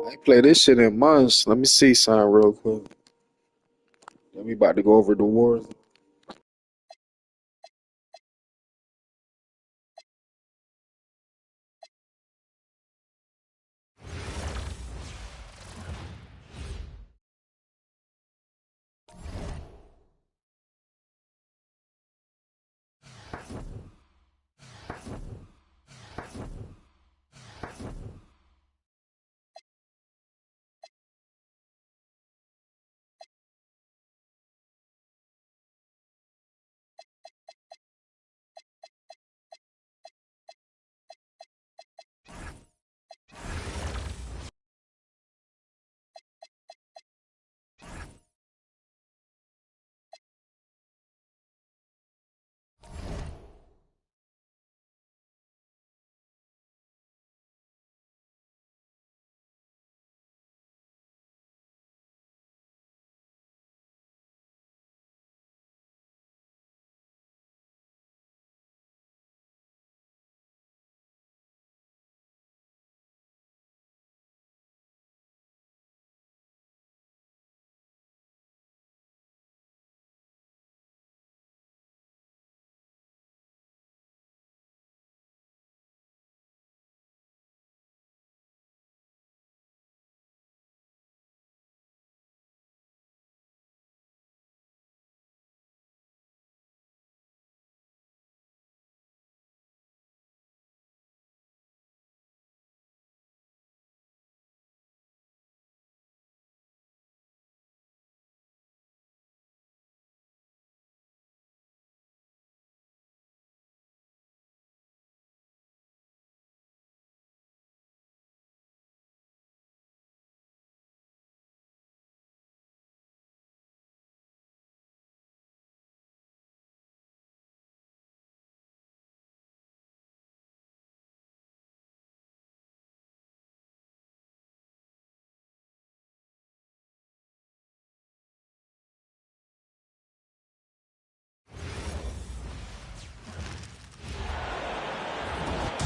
I ain't play this shit in months. Let me see something real quick. Then we about to go over the wars.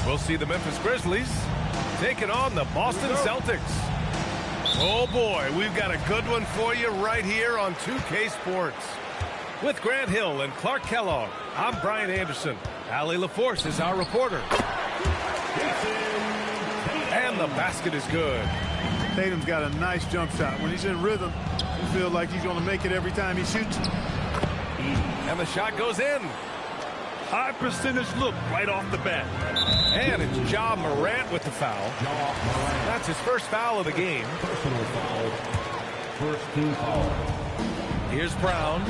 We'll see the Memphis Grizzlies taking on the Boston Celtics. Oh boy, we've got a good one for you right here on 2K Sports. With Grant Hill and Clark Kellogg, I'm Brian Anderson. Allie LaForce is our reporter. And the basket is good. Tatum's got a nice jump shot. When he's in rhythm, you feel like he's going to make it every time he shoots. And the shot goes in. High percentage look right off the bat. And it's Ja Morant with the foul. That's his first foul of the game. Personal foul. First team foul. Here's Brown.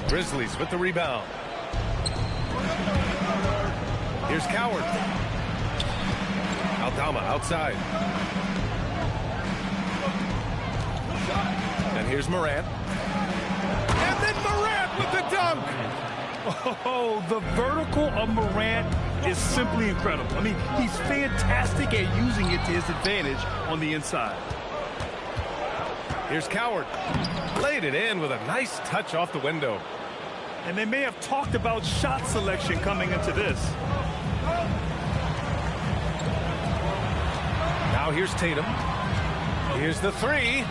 Grizzlies with the rebound. Here's Coward. Aldama outside. And here's Morant. And then Morant with the dunk. Oh, the vertical of Morant is simply incredible. I mean, he's fantastic at using it to his advantage on the inside. Here's Coward. Laid it in with a nice touch off the window. And they may have talked about shot selection coming into this. Now here's Tatum. Here's the three.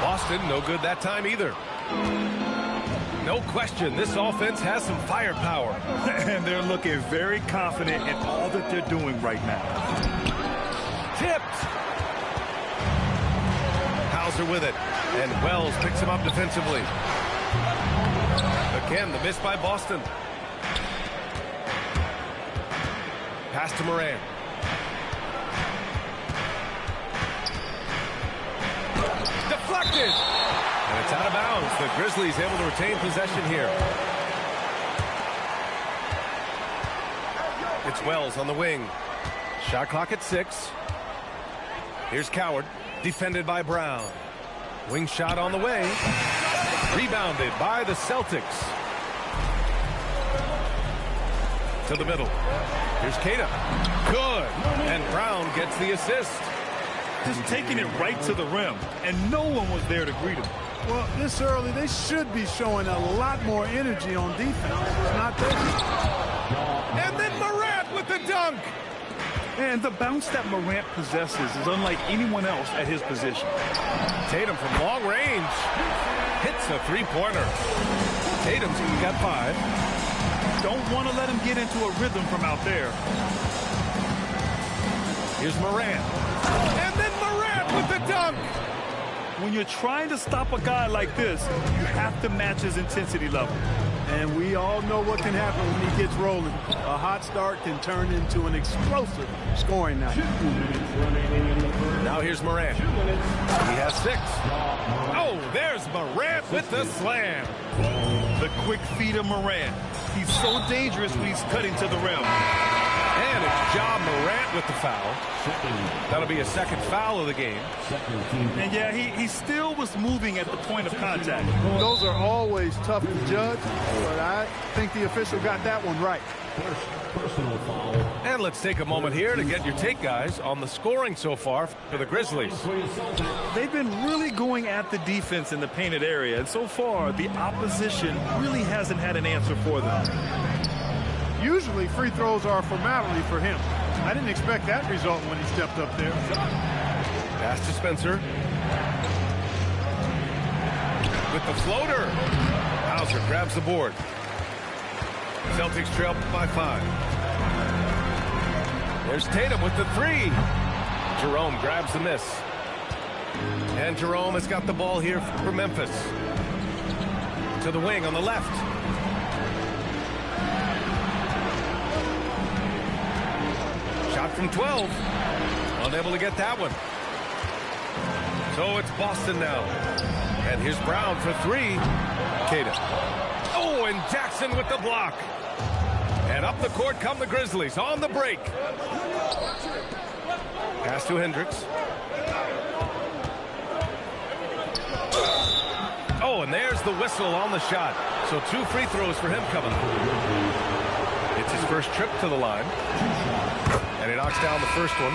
Boston, no good that time either. No question, this offense has some firepower. And they're looking very confident in all that they're doing right now. Tipped. Hauser with it. And Wells picks him up defensively. Again, the miss by Boston. Pass to Morant. Deflected. And it's out of bounds. The Grizzlies able to retain possession here. It's Wells on the wing. Shot clock at 6. Here's Coward. Defended by Brown. Wing shot on the way. Rebounded by the Celtics. To the middle. Here's Queta. Good. And Brown gets the assist. Just taking it right to the rim, and no one was there to greet him. Well, this early, they should be showing a lot more energy on defense. It's not there. And then Morant with the dunk. And the bounce that Morant possesses is unlike anyone else at his position. Tatum from long range hits a three-pointer. Tatum's got 5. Don't want to let him get into a rhythm from out there. Here's Morant. And then Morant with the dunk. When you're trying to stop a guy like this, you have to match his intensity level. And we all know what can happen when he gets rolling. A hot start can turn into an explosive scoring night. Now here's Morant. He has 6. Oh, there's Morant with the slam. The quick feet of Morant. He's so dangerous when he's cutting to the rim. And it's Ja Morant with the foul. That'll be a second foul of the game. And yeah, he still was moving at the point of contact. Those are always tough to judge, but I think the official got that one right. Personal foul. And let's take a moment here to get your take, guys, on the scoring so far for the Grizzlies. They've been really going at the defense in the painted area, and so far the opposition really hasn't had an answer for them. Usually free throws are a formality for him. I didn't expect that result when he stepped up there. Pass to Spencer. With the floater. Hauser grabs the board. Celtics trail by 5. There's Tatum with the 3. Jerome grabs the miss. And Jerome has got the ball here for Memphis. To the wing on the left. Shot from 12. Unable to get that one. So it's Boston now. And here's Brown for 3. Queta. Oh, and Jackson with the block. And up the court come the Grizzlies on the break. Pass to Hendricks. Oh, and there's the whistle on the shot. So 2 free throws for him coming. It's his first trip to the line. And he knocks down the first one.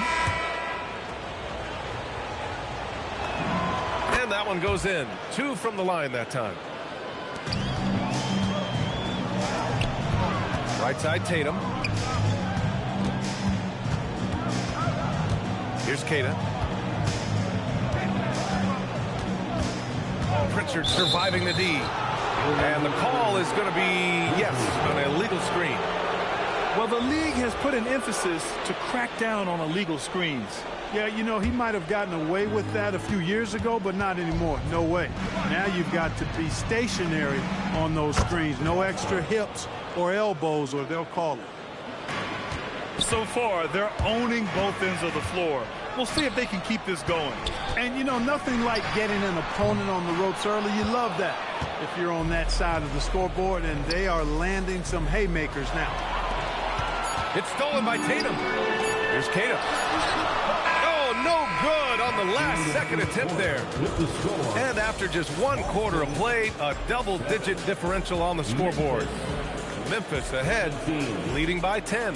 And that one goes in. 2 from the line that time. Right side, Tatum. Here's Queta. Pritchard surviving the D. And the call is going to be, yes, an illegal screen. Well, the league has put an emphasis to crack down on illegal screens. Yeah, you know, he might have gotten away with that a few years ago, but not anymore. No way. Now you've got to be stationary on those screens. No extra hips or elbows, or they'll call it. So far, they're owning both ends of the floor. We'll see if they can keep this going. And, you know, nothing like getting an opponent on the ropes early. You love that if you're on that side of the scoreboard, and they are landing some haymakers now. It's stolen by Tatum. Here's Queta. Oh, no good on the last second attempt there. And after just 1 quarter of play, a double-digit differential on the scoreboard. Memphis ahead, leading by 10.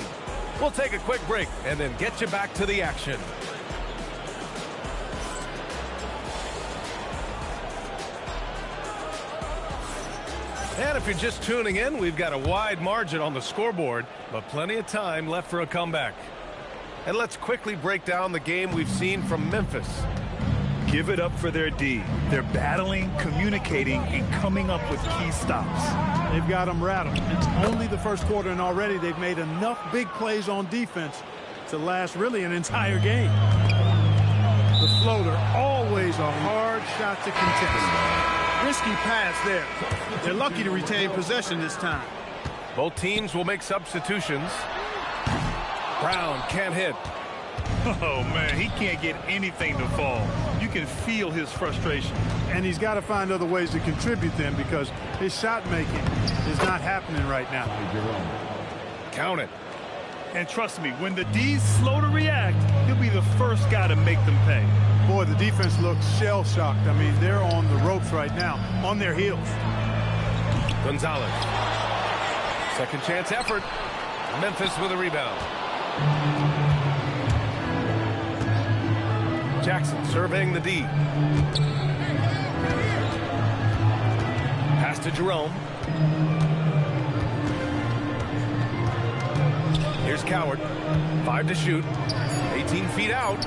We'll take a quick break and then get you back to the action. And if you're just tuning in, we've got a wide margin on the scoreboard, but plenty of time left for a comeback. And let's quickly break down the game we've seen from Memphis. Give it up for their D. They're battling, communicating, and coming up with key stops. They've got them rattled. It's only the first quarter, and already they've made enough big plays on defense to last really an entire game. The floater, always a hard shot to contest. Risky pass there. They're lucky to retain possession this time. Both teams will make substitutions. Brown can't hit. Oh, man, he can't get anything to fall. You can feel his frustration. And he's got to find other ways to contribute them because his shot making is not happening right now. Count it. And trust me, when the D's slow to react, he'll be the first guy to make them pay. Boy, the defense looks shell-shocked. I mean, they're on the ropes right now, on their heels. Gonzalez. Second chance effort. Memphis with a rebound. Jackson surveying the D. Pass to Jerome. Here's Coward. 5 to shoot. 18 feet out.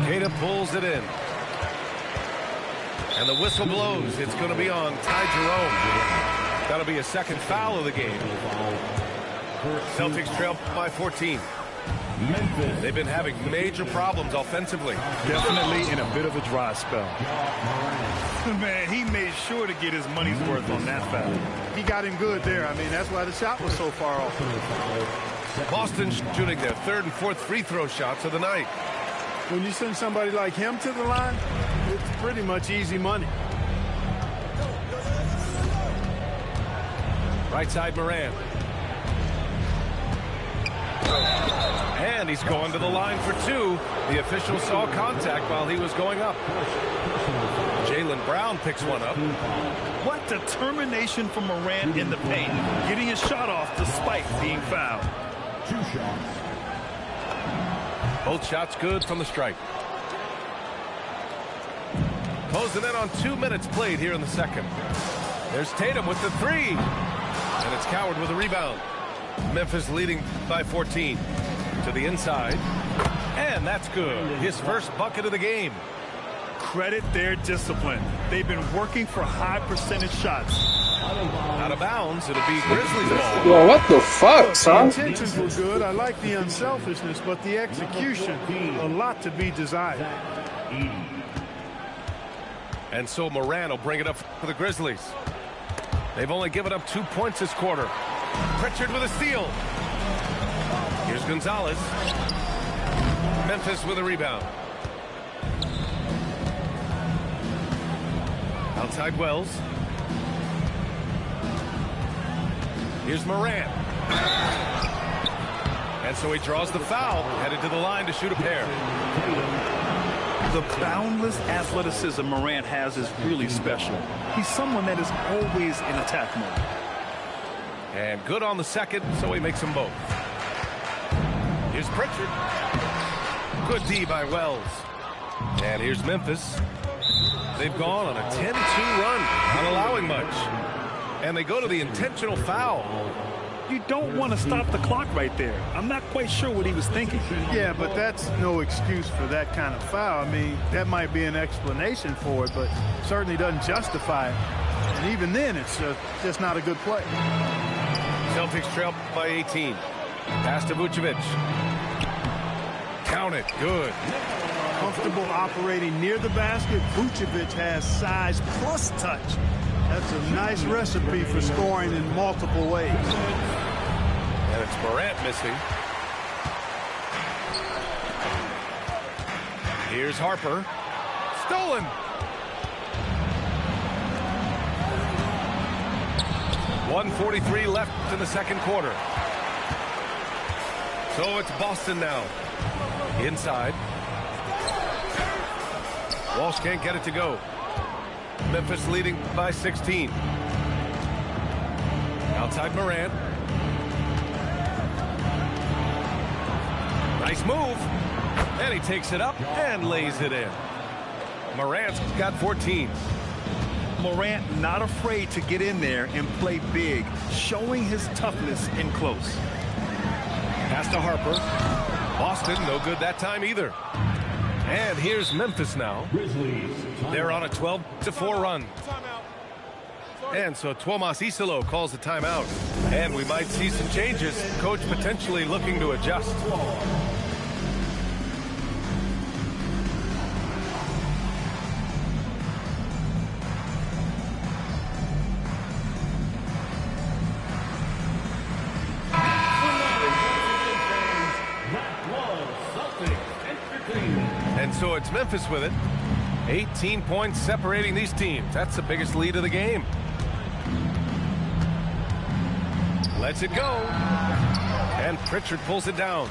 Queta pulls it in. And the whistle blows. It's going to be on Ty Jerome. That'll be a second foul of the game. Celtics trail by 14. They've been having major problems offensively. Definitely in a bit of a dry spell. Man, he made sure to get his money's worth on that foul. He got him good there. I mean, that's why the shot was so far off. Boston shooting their third and fourth free throw shots of the night. When you send somebody like him to the line, it's pretty much easy money. Right side Moran. And he's going to the line for 2. The official saw contact while he was going up. Jaylen Brown picks one up. What determination from Morant in the paint, getting his shot off despite being fouled. 2 shots. Both shots good from the stripe. Closing in on 2 minutes played here in the second. There's Tatum with the 3. And it's Coward with a rebound. Memphis leading by 14. To the inside. And that's good. His first bucket of the game. Credit their discipline. They've been working for high percentage shots. Out of bounds. It'll be Grizzlies ball. Yo, what the fuck, The son? intentions were good. I like the unselfishness, but the execution, a lot to be desired. And so Moran will bring it up for the Grizzlies. They've only given up 2 points this quarter. Pritchard with a steal. Here's Gonzalez. Memphis with a rebound. Outside Wells. Here's Moran. And so he draws the foul, headed to the line to shoot a pair. The boundless athleticism Morant has is really special. He's someone that is always in attack mode. And good on the second, so he makes them both. Here's Pritchard. Good D by Wells. And here's Memphis. They've gone on a 10-2 run, not allowing much. And they go to the intentional foul. You don't want to stop the clock right there. I'm not quite sure what he was thinking. Yeah, but that's no excuse for that kind of foul. I mean, that might be an explanation for it, but certainly doesn't justify it. And even then, it's just not a good play. Celtics trail by 18. Pass to Vucevic. Count it. Good. Comfortable operating near the basket. Vucevic has size plus touch. That's a nice recipe for scoring in multiple ways. And it's Morant missing. Here's Harper. Stolen. .143 left in the second quarter. So it's Boston now. Inside. Walsh can't get it to go. Memphis leading by 16. Outside Morant. Nice move. And he takes it up and lays it in. Morant's got 14. Morant not afraid to get in there and play big, showing his toughness in close. Pass to Harper. Boston, no good that time either. And here's Memphis now. They're on a 12-4 run. And so Tuomas Isalo calls the timeout. And we might see some changes. Coach potentially looking to adjust. And so it's Memphis with it. 18 points separating these teams. That's the biggest lead of the game. Lets it go. And Pritchard pulls it down.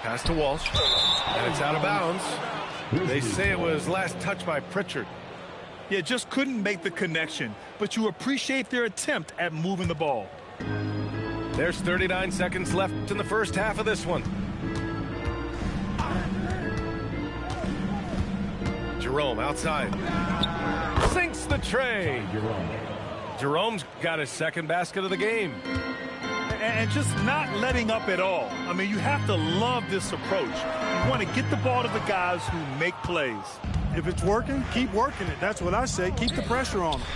Pass to Walsh. And it's out of bounds. They say it was last touched by Pritchard. Yeah, just couldn't make the connection, but you appreciate their attempt at moving the ball. There's 39 seconds left in the first half of this one. Jerome outside. Sinks the tray. Jerome's got his second basket of the game. And just not letting up at all. I mean, you have to love this approach. You want to get the ball to the guys who make plays. If it's working, keep working it. That's what I say. Keep the pressure on them.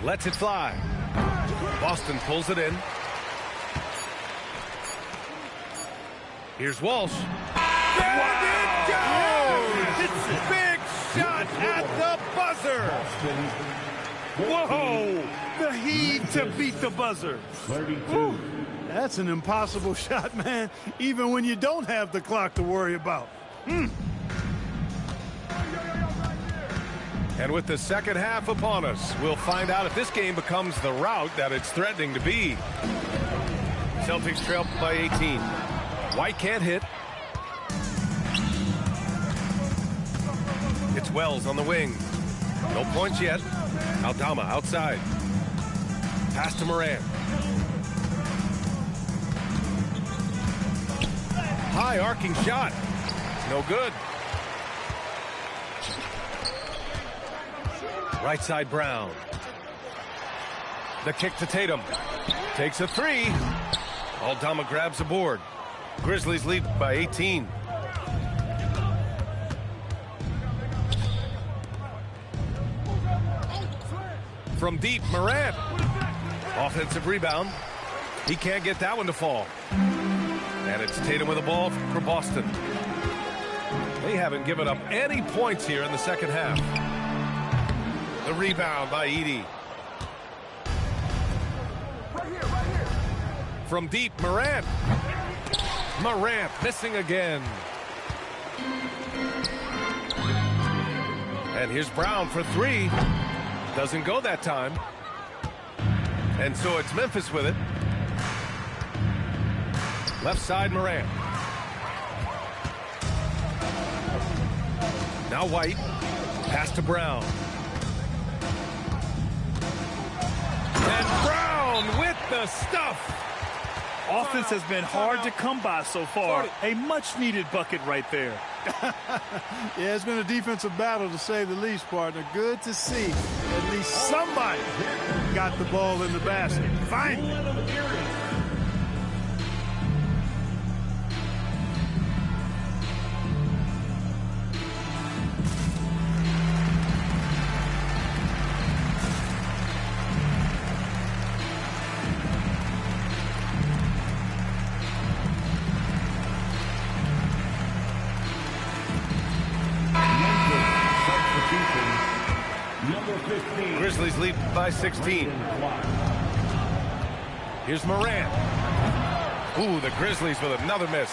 Lets it fly. Boston pulls it in. Here's Walsh. There it goes! Big shot at the buzzer! Whoa! The heave to beat the buzzer. 32. That's an impossible shot, man, even when you don't have the clock to worry about. And with the second half upon us, we'll find out if this game becomes the rout that it's threatening to be. Celtics trail by 18. White can't hit. It's Wells on the wing. No points yet. Aldama outside. Pass to Morant. High arcing shot. No good. Right side Brown. The kick to Tatum. Takes a three. Aldama grabs the board. Grizzlies lead by 18. From deep, Morant. Offensive rebound. He can't get that one to fall. And it's Tatum with the ball for Boston. They haven't given up any points here in the second half. The rebound by Edey. From deep, Morant. Morant missing again. And here's Brown for three. Doesn't go that time. And so it's Memphis with it. Left side, Morant. Now White. Pass to Brown. And Brown with the stuff. Offense has been hard to come by so far. A much-needed bucket right there. Yeah, it's been a defensive battle, to say the least, partner. Good to see at least somebody got the ball in the basket. Finally. Grizzlies lead by 16. Here's Morant. Ooh, the Grizzlies with another miss.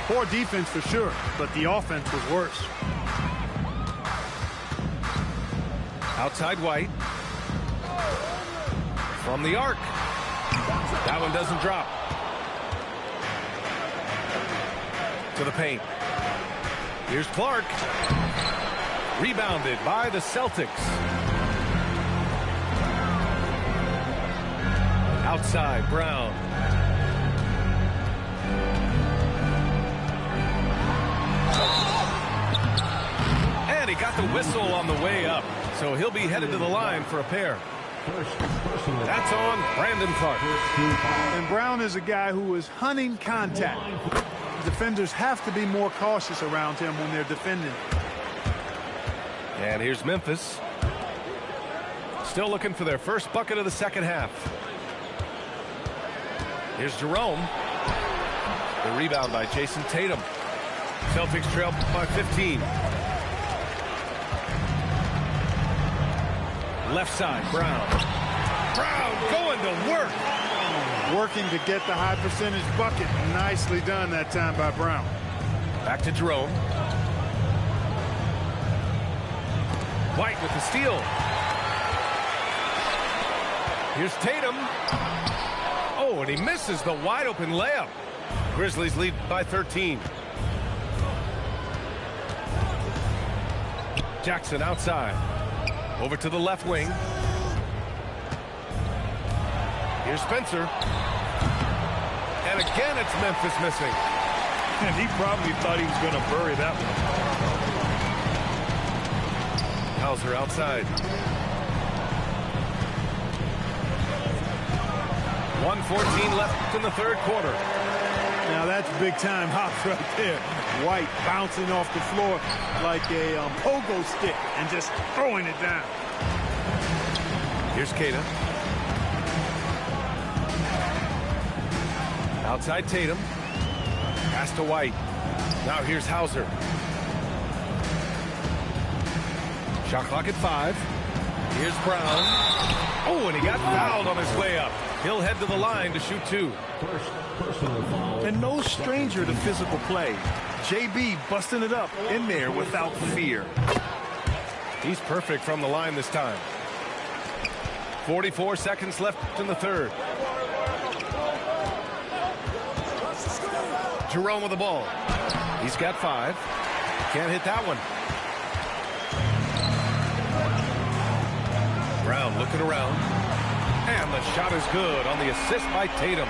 Poor defense for sure, but the offense was worse. Outside White. From the arc. That one doesn't drop. To the paint. Here's Clark. Rebounded by the Celtics. Outside, Brown. And he got the whistle on the way up. So he'll be headed to the line for a pair. That's on Brandon Clark. And Brown is a guy who is hunting contact. Defenders have to be more cautious around him when they're defending. And here's Memphis. Still looking for their first bucket of the second half. Here's Jerome. The rebound by Jason Tatum. Celtics trail by 15. Left side, Brown. Brown going to work. Working to get the high percentage bucket. Nicely done that time by Brown. Back to Jerome. White with the steal. Here's Tatum. Oh, and he misses the wide open layup. Grizzlies lead by 13. Jackson outside. Over to the left wing. Here's Spencer. And again, it's Memphis missing. And he probably thought he was going to bury that one. Hauser outside. 1:14 left in the third quarter. Now that's big time hops right there. White bouncing off the floor like a pogo stick and just throwing it down. Here's Keita. Outside Tatum. Pass to White. Now here's Hauser. Shot clock at 5. Here's Brown. Oh, and he got fouled on his way up. He'll head to the line to shoot 2. First personal foul. And no stranger to physical play. JB busting it up in there without fear. He's perfect from the line this time. 44 seconds left in the third. Jerome with the ball. He's got 5. Can't hit that one. Brown looking around. And the shot is good on the assist by Tatum.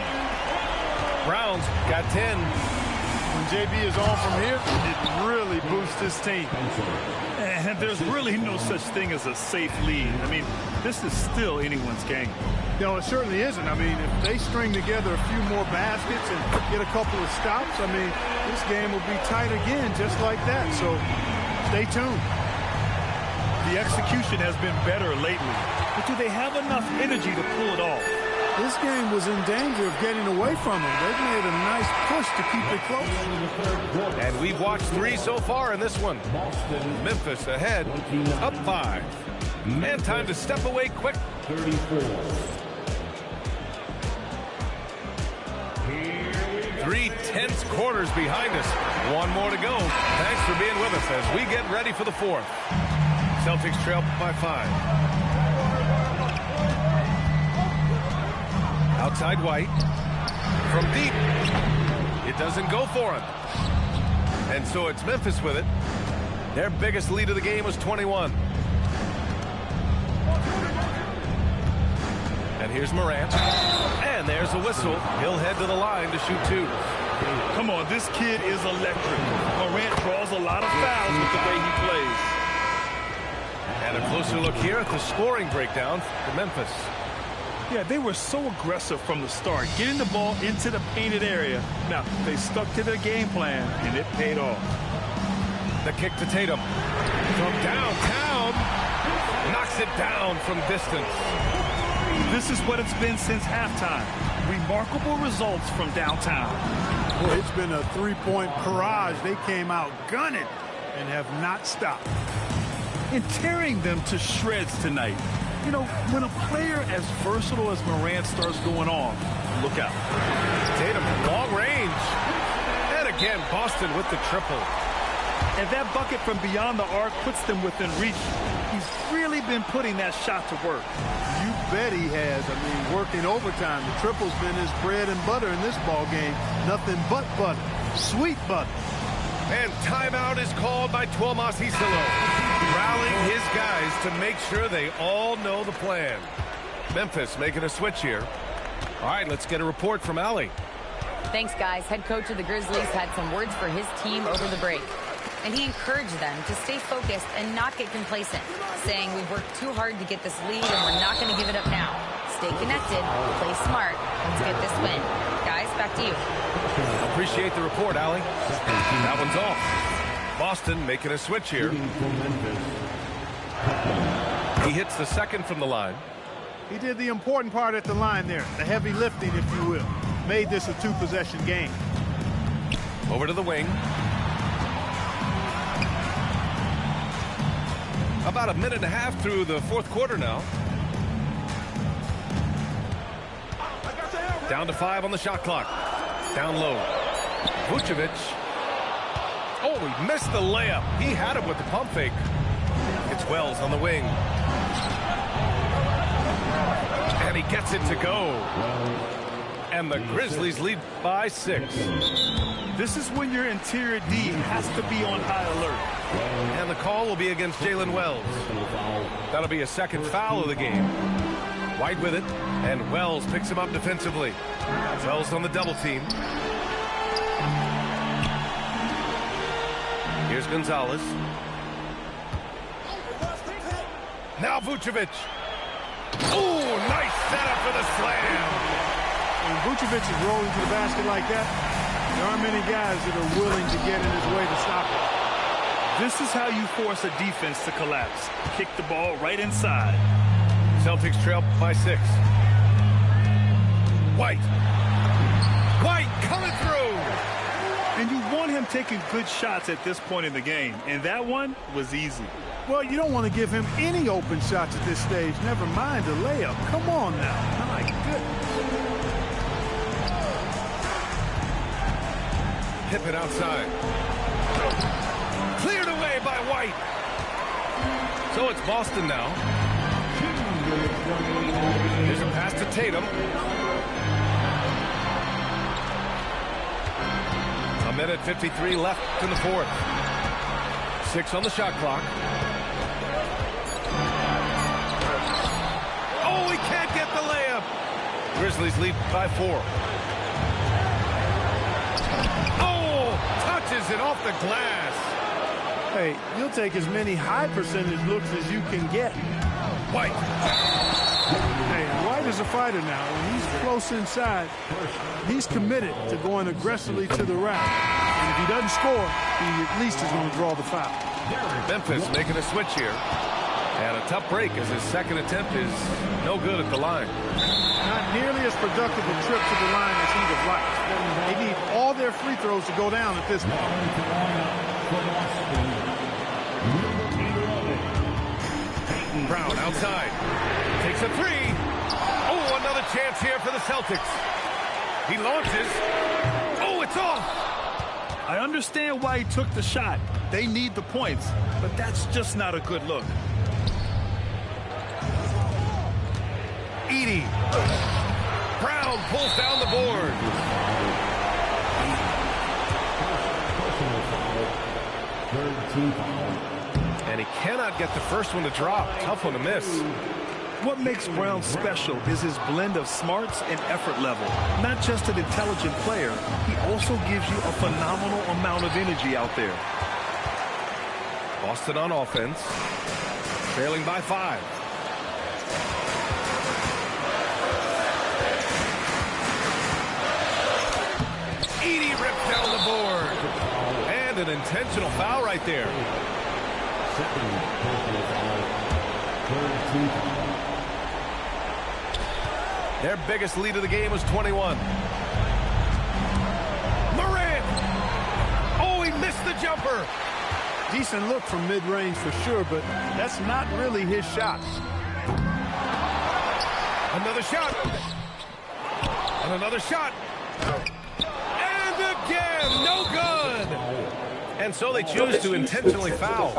Brown's got 10. When JB is on from here, it really boosts his team. And there's really no such thing as a safe lead. I mean, this is still anyone's game. No, it certainly isn't. I mean, if they string together a few more baskets and get a couple of stops, I mean, this game will be tight again just like that. So stay tuned. The execution has been better lately. But do they have enough energy to pull it off? This game was in danger of getting away from them. They've made a nice push to keep it close. And we've watched 3 so far in this one. Memphis ahead, up 5. And time to step away quick. 34. 3 tense quarters behind us. 1 more to go. Thanks for being with us as we get ready for the 4th. Celtics trail by 5. Outside White. From deep. It doesn't go for him. And so it's Memphis with it. Their biggest lead of the game was 21. And here's Morant. And there's a whistle. He'll head to the line to shoot 2. Come on, this kid is electric. Morant draws a lot of fouls with the way he plays. And a closer look here at the scoring breakdown for Memphis. Yeah, they were so aggressive from the start, getting the ball into the painted area. Now, they stuck to their game plan, and it paid off. The kick to Tatum. From downtown. Knocks it down from distance. This is what it's been since halftime. Remarkable results from downtown. Boy, it's been a three-point barrage. They came out gunning and have not stopped. And tearing them to shreds tonight. You know, when a player as versatile as Morant starts going on, look out. Tatum, long range. And again, Boston with the triple. And that bucket from beyond the arc puts them within reach. He's really been putting that shot to work. You bet he has. I mean, working overtime. The triple's been his bread and butter in this ball game. Nothing but butter. Sweet butter. And timeout is called by Tuomas Hisalo. Rallying his guys to make sure they all know the plan. Memphis making a switch here. All right, let's get a report from Allie. Thanks, guys. Head coach of the Grizzlies had some words for his team over the break. And he encouraged them to stay focused and not get complacent, saying we've worked too hard to get this lead and we're not going to give it up now. Stay connected, play smart, let's get this win. Guys, back to you. Appreciate the report, Allie. That one's off. Boston making a switch here. He hits the second from the line. He did the important part at the line there, the heavy lifting, if you will. Made this a 2-possession game. Over to the wing. About a minute and a half through the 4th quarter now. Down to 5 on the shot clock. Down low. Vucevic. Oh, he missed the layup. He had him with the pump fake. It's Wells on the wing. And he gets it to go. And the Grizzlies lead by 6. This is when your interior D has to be on high alert. And the call will be against Jalen Wells. That'll be a second foul of the game. White with it, and Wells picks him up defensively. Wells on the double team. Here's Gonzalez. Now Vucevic. Oh, nice setup for the slam. When Vucevic is rolling to the basket like that, there aren't many guys that are willing to get in his way to stop it. This is how you force a defense to collapse. Kick the ball right inside. Celtics trail by 6. White. White coming through. And you want him taking good shots at this point in the game. And that one was easy. Well, you don't want to give him any open shots at this stage. Never mind a layup. Come on now. My goodness. Pippen outside. Cleared away by White. So it's Boston now. Here's a pass to Tatum. A minute 53 left in the fourth. 6 on the shot clock. Oh, he can't get the layup. Grizzlies lead by 4. Oh, touches it off the glass. Hey, you'll take as many high percentage looks as you can get. White. Hey, White is a fighter now. When he's close inside, he's committed to going aggressively to the rack. And if he doesn't score, he at least is going to draw the foul. Memphis making a switch here. And a tough break as his second attempt is no good at the line. Not nearly as productive a trip to the line as he'd have liked. They need all their free throws to go down at this point. Brown outside. Takes a 3. Oh, another chance here for the Celtics. He launches. Oh, it's off. I understand why he took the shot. They need the points, but that's just not a good look. Edey. Brown pulls down the board. And he cannot get the first one to drop. Tough one to miss. What makes Brown special is his blend of smarts and effort level. Not just an intelligent player, he also gives you a phenomenal amount of energy out there. Boston on offense. Trailing by 5. Edey ripped down the board. And an intentional foul right there. Their biggest lead of the game was 21. Morant! Oh, he missed the jumper. Decent look from mid-range for sure, but that's not really his shot. Another shot. And another shot. And again, no good. And so they choose to intentionally foul.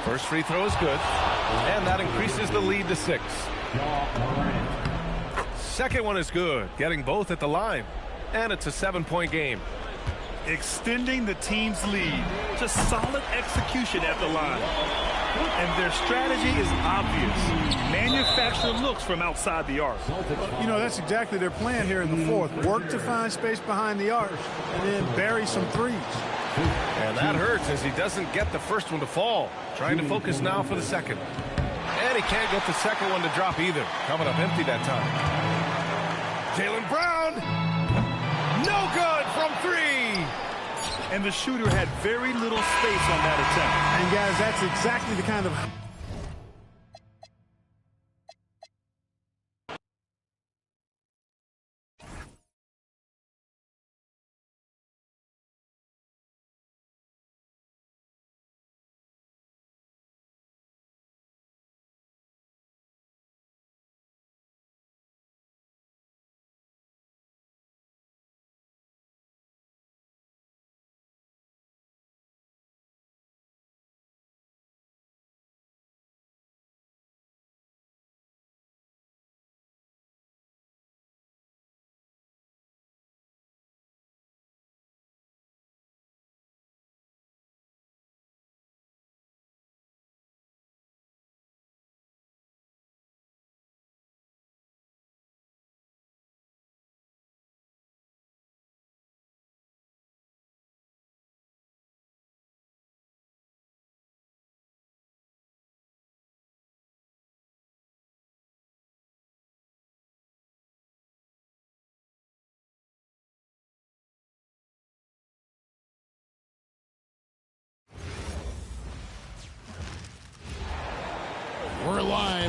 First free throw is good. And that increases the lead to 6. Second one is good, getting both at the line. And it's a 7-point game. Extending the team's lead. Just solid execution at the line. And their strategy is obvious. Manufacture looks from outside the arc. You know, that's exactly their plan here in the fourth. Work to find space behind the arc and then bury some threes. And that hurts as he doesn't get the first one to fall. Trying to focus now for the second. And he can't get the second one to drop either. Coming up empty that time. Jalen Brown. No good from 3. And the shooter had very little space on that attempt. And guys, that's exactly the kind of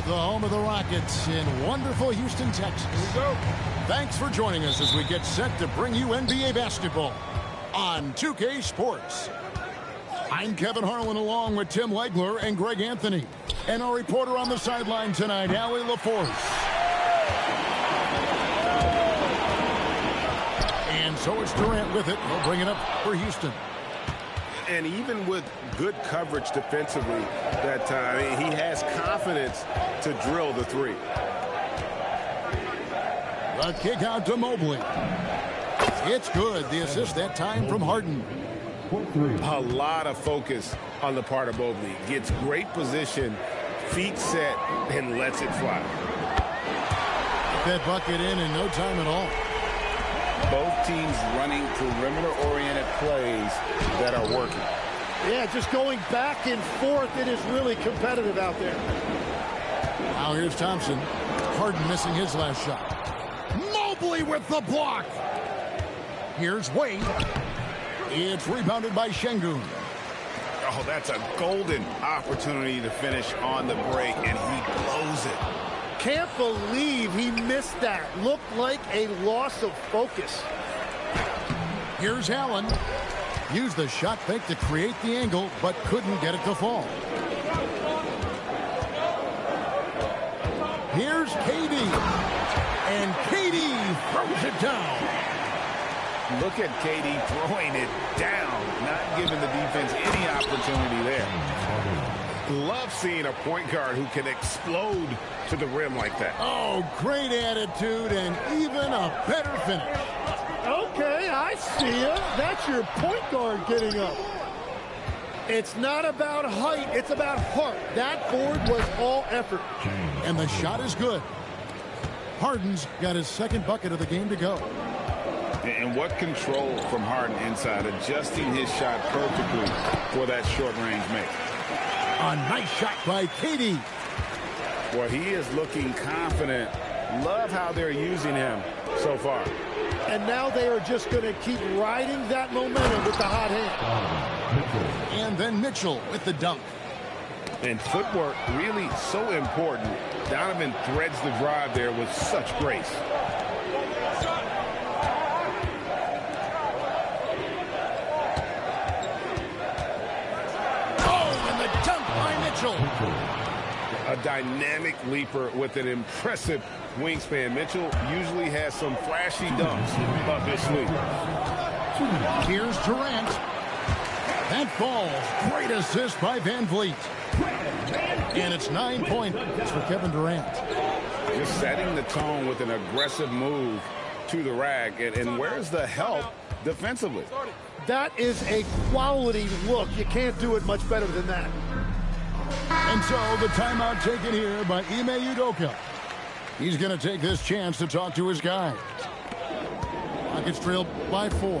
the home of the Rockets in wonderful Houston, Texas. Here we go. Thanks for joining us as we get set to bring you NBA basketball on 2K Sports. I'm Kevin Harlan along with Tim Legler and Greg Anthony. And our reporter on the sideline tonight, Allie LaForce. And so it's Durant with it. He'll bring it up for Houston. And even with good coverage defensively that time, he has confidence to drill the three. The kick out to Mobley. It's good. The assist that time from Harden. A lot of focus on the part of Mobley. Gets great position, feet set, and lets it fly. That bucket in no time at all. Both teams running perimeter-oriented plays that are working. Yeah, just going back and forth. It is really competitive out there. Now here's Thompson. Harden missing his last shot. Mobley with the block. Here's Wade. It's rebounded by Şengün. Oh, that's a golden opportunity to finish on the break, and he blows it. Can't believe he missed that. Looked like a loss of focus. Here's Allen. Used the shot fake to create the angle, but couldn't get it to fall. Here's KD. And KD throws it down. Look at KD throwing it down, not giving the defense any opportunity there. Love seeing a point guard who can explode to the rim like that. Oh, great attitude and even a better finish. Okay, I see you. That's your point guard getting up. It's not about height, it's about heart. That board was all effort. And the shot is good. Harden's got his second bucket of the game to go. And what control from Harden inside, adjusting his shot perfectly for that short-range make. A nice shot by KD. Well, he is looking confident. Love how they're using him so far. And now they are just going to keep riding that momentum with the hot hand. And then Mitchell with the dunk. And footwork really so important. Donovan threads the drive there with such grace. A dynamic leaper with an impressive wingspan. Mitchell usually has some flashy dunks up his sleeve. Here's Durant. That falls. Great assist by Van Vliet. And it's 9 points for Kevin Durant. Just setting the tone with an aggressive move to the rack. And where's the help defensively? That is a quality look. You can't do it much better than that. And so the timeout taken here by Ime Udoka. He's going to take this chance to talk to his guys. Rockets trailed by 4.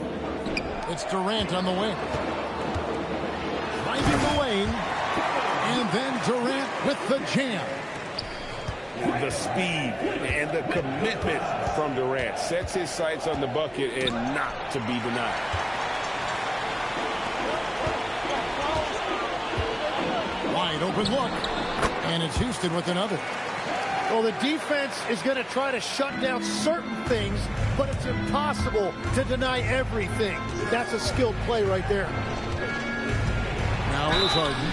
It's Durant on the wing. Driving the lane. And then Durant with the jam. The speed and the commitment from Durant sets his sights on the bucket and not to be denied. Wide open look. And it's Houston with another. Well, the defense is going to try to shut down certain things, but it's impossible to deny everything. That's a skilled play right there. Now here's Harden.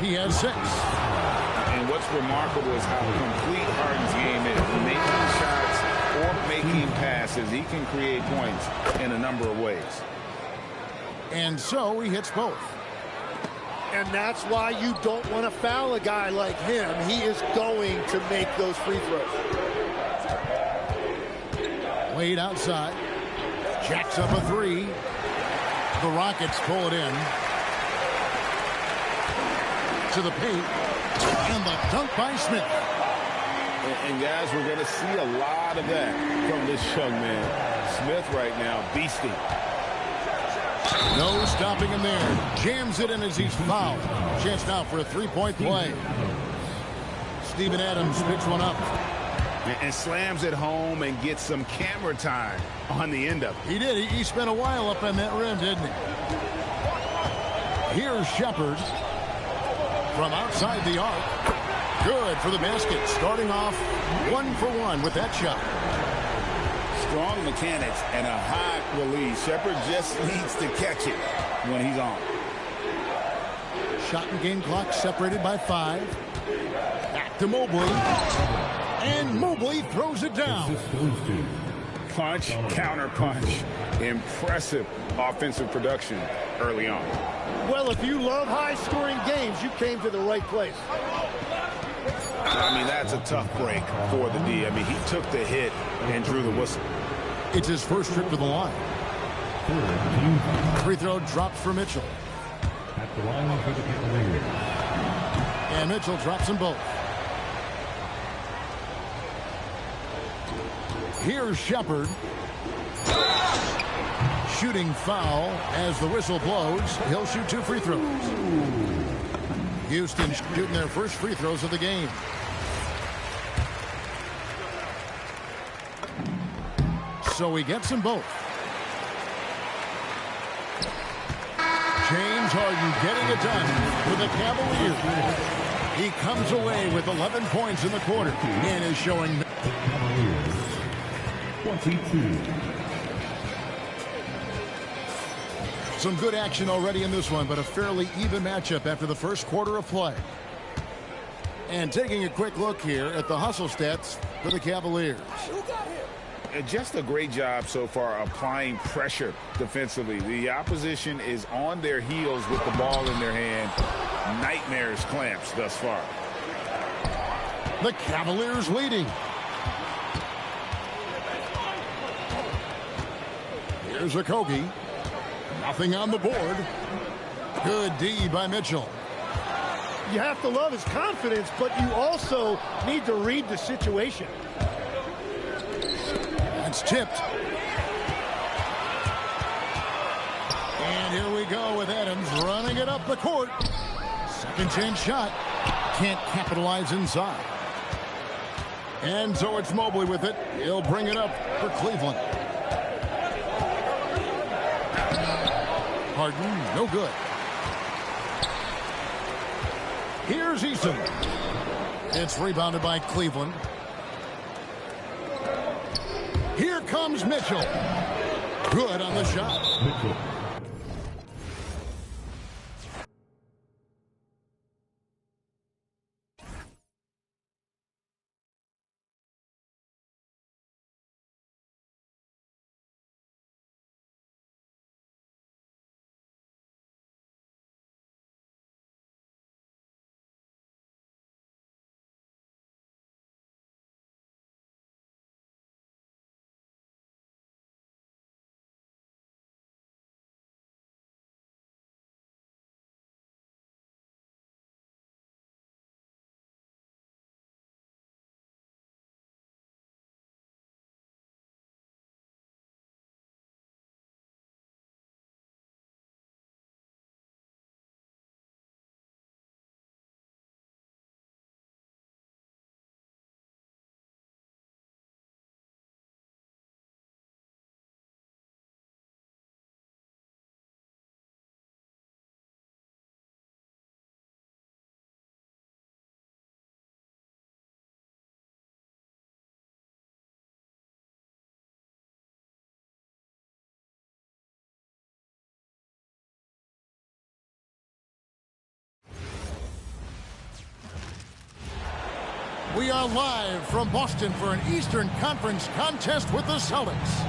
He has 6. And what's remarkable is how complete Harden's game is. Making shots or making passes, he can create points in a number of ways. And so he hits both. And that's why you don't want to foul a guy like him. He is going to make those free throws. Wade outside. Jacks up a 3. The Rockets pull it in. To the paint. And the dunk by Smith. And guys, we're going to see a lot of that from this young man. Smith right now, beasting. No stopping him there. Jams it in as he's fouled. Chance now for a 3-point play. Steven Adams picks one up. And slams it home and gets some camera time on the end of it. He did. He spent a while up on that rim, didn't he? Here's Shepherd from outside the arc. Good for the basket. Starting off 1 for 1 with that shot. Strong mechanics and a high release. Shepherd just needs to catch it when he's on. Shot and game clock separated by 5. Back to Mobley. And Mobley throws it down. Punch, counter punch. Impressive offensive production early on. Well, if you love high-scoring games, you came to the right place. I mean, that's a tough break for the D. I mean, he took the hit and drew the whistle. It's his first trip to the line. Free throw dropped for Mitchell. At the line for the Cavaliers. And Mitchell drops them both. Here's Shepherd. Shooting foul as the whistle blows. He'll shoot 2 free throws. Houston shooting their first free throws of the game. So he gets them both. James Harden getting it done for the Cavaliers. He comes away with 11 points in the quarter and is showing. The Cavaliers. 22. Some good action already in this one, but a fairly even matchup after the first quarter of play. And taking a quick look here at the hustle stats for the Cavaliers. Just a great job so far applying pressure defensively. The opposition is on their heels with the ball in their hand. Nightmares clamps thus far. The Cavaliers leading. Here's Okogie. Nothing on the board. Good D by Mitchell. You have to love his confidence, but you also need to read the situation. It's tipped. And here we go with Adams running it up the court. Second chance shot. Can't capitalize inside. And so it's Mobley with it. He'll bring it up for Cleveland. Harden, no good. Here's Eason. It's rebounded by Cleveland. Here comes Mitchell. Good on the shot. Mitchell. We are live from Boston for an Eastern Conference contest with the Celtics.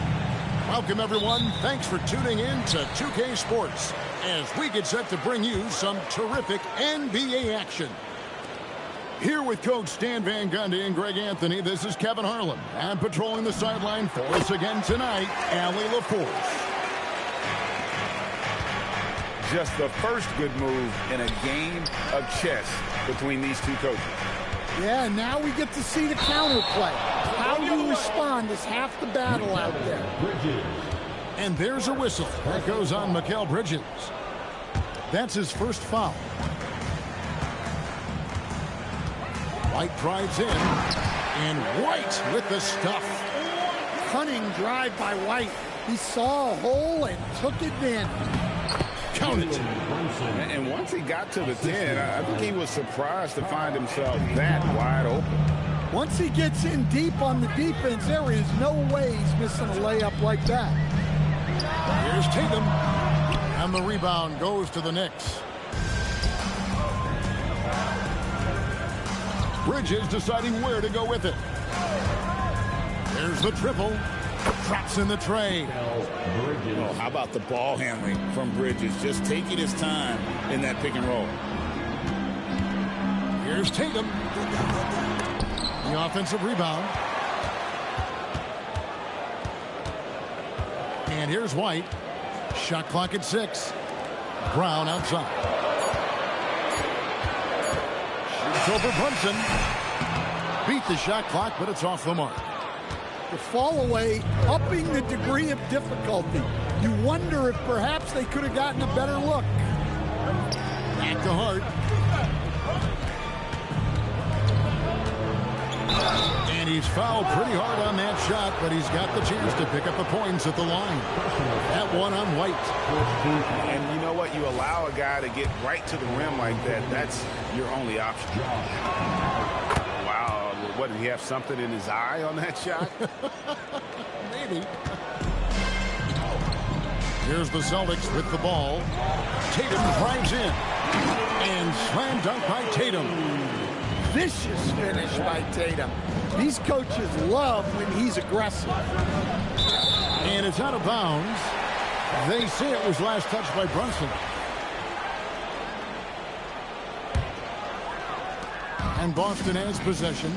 Welcome, everyone. Thanks for tuning in to 2K Sports as we get set to bring you some terrific NBA action. Here with Coach Stan Van Gundy and Greg Anthony, this is Kevin Harlan. And patrolling the sideline for us again tonight, Allie LaForce. Just the first good move in a game of chess between these two coaches. Yeah, now we get to see the counterplay. How you respond is half the battle out there. And there's a whistle that goes on Mikal Bridges. That's his first foul. White drives in, and White with the stuff. Cunning drive by White. He saw a hole and took advantage. opponent. And once he got to the 10, I think he was surprised to find himself that wide open. Once he gets in deep on the defense, there is no way he's missing a layup like that. Here's Tatum. And the rebound goes to the Knicks. Bridges deciding where to go with it. There's the triple. Drops in the tray. Oh, how about the ball handling from Bridges? Just taking his time in that pick and roll. Here's Tatum. The offensive rebound. And here's White. Shot clock at 6. Brown outside. Shoots over Brunson. Beat the shot clock, but it's off the mark. The fall away, upping the degree of difficulty. You wonder if perhaps they could have gotten a better look. Back to Hart. And he's fouled pretty hard on that shot, but he's got the chance to pick up the points at the line. That one on White. And you know what? You allow a guy to get right to the rim like that. That's your only option. Wow. What, did he have something in his eye on that shot? Maybe. Here's the Celtics with the ball. Tatum drives in. And slam dunk by Tatum. Vicious finish by Tatum. These coaches love when he's aggressive. And it's out of bounds. They say it was last touched by Brunson. And Boston has possession.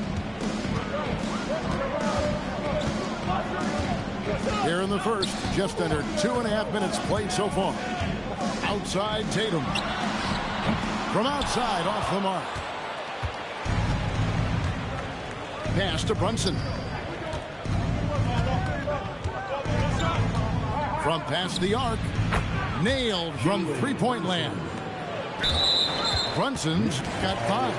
Here in the first, just under 2.5 minutes played so far. Outside Tatum. From outside, off the mark. Pass to Brunson. From past the arc. Nailed from three-point land. Brunson's got 5.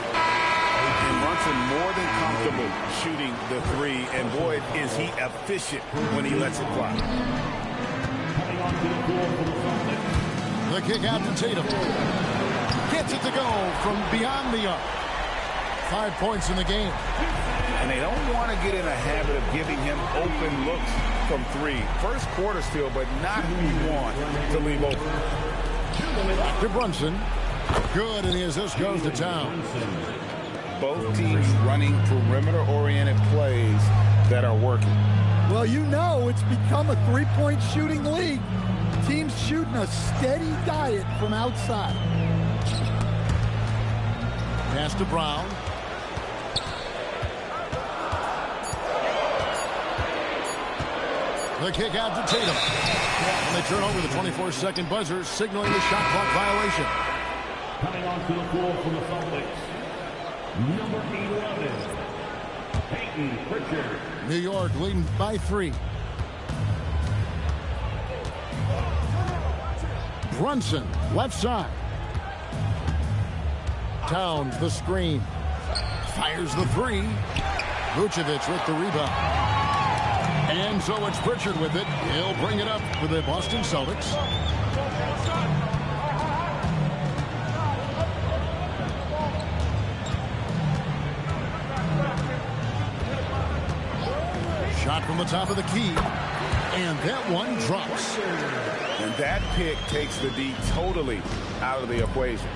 And Brunson more than comfortable shooting the 3. And boy, is he efficient when he lets it fly. The kick out to Tatum. Gets it to go from beyond the arc. 5 points in the game. And they don't want to get in a habit of giving him open looks from 3. First quarter still, but not who you want to leave open. Back to Brunson. Good, and the assist goes to town. Both teams running perimeter-oriented plays that are working. Well, you know it's become a three-point shooting league. Teams shooting a steady diet from outside. Pass to Brown. The kick out to Tatum. And they turn over the 24-second buzzer, signaling the shot clock violation. Coming onto the floor from the Celtics, number 11, Peyton Pritchard. New York leading by 3. Brunson, left side. Towns the screen. Fires the 3. Vucevic with the rebound. And so it's Pritchard with it. He'll bring it up for the Boston Celtics. Shot from the top of the key. And that one drops. And that pick takes the D totally out of the equation.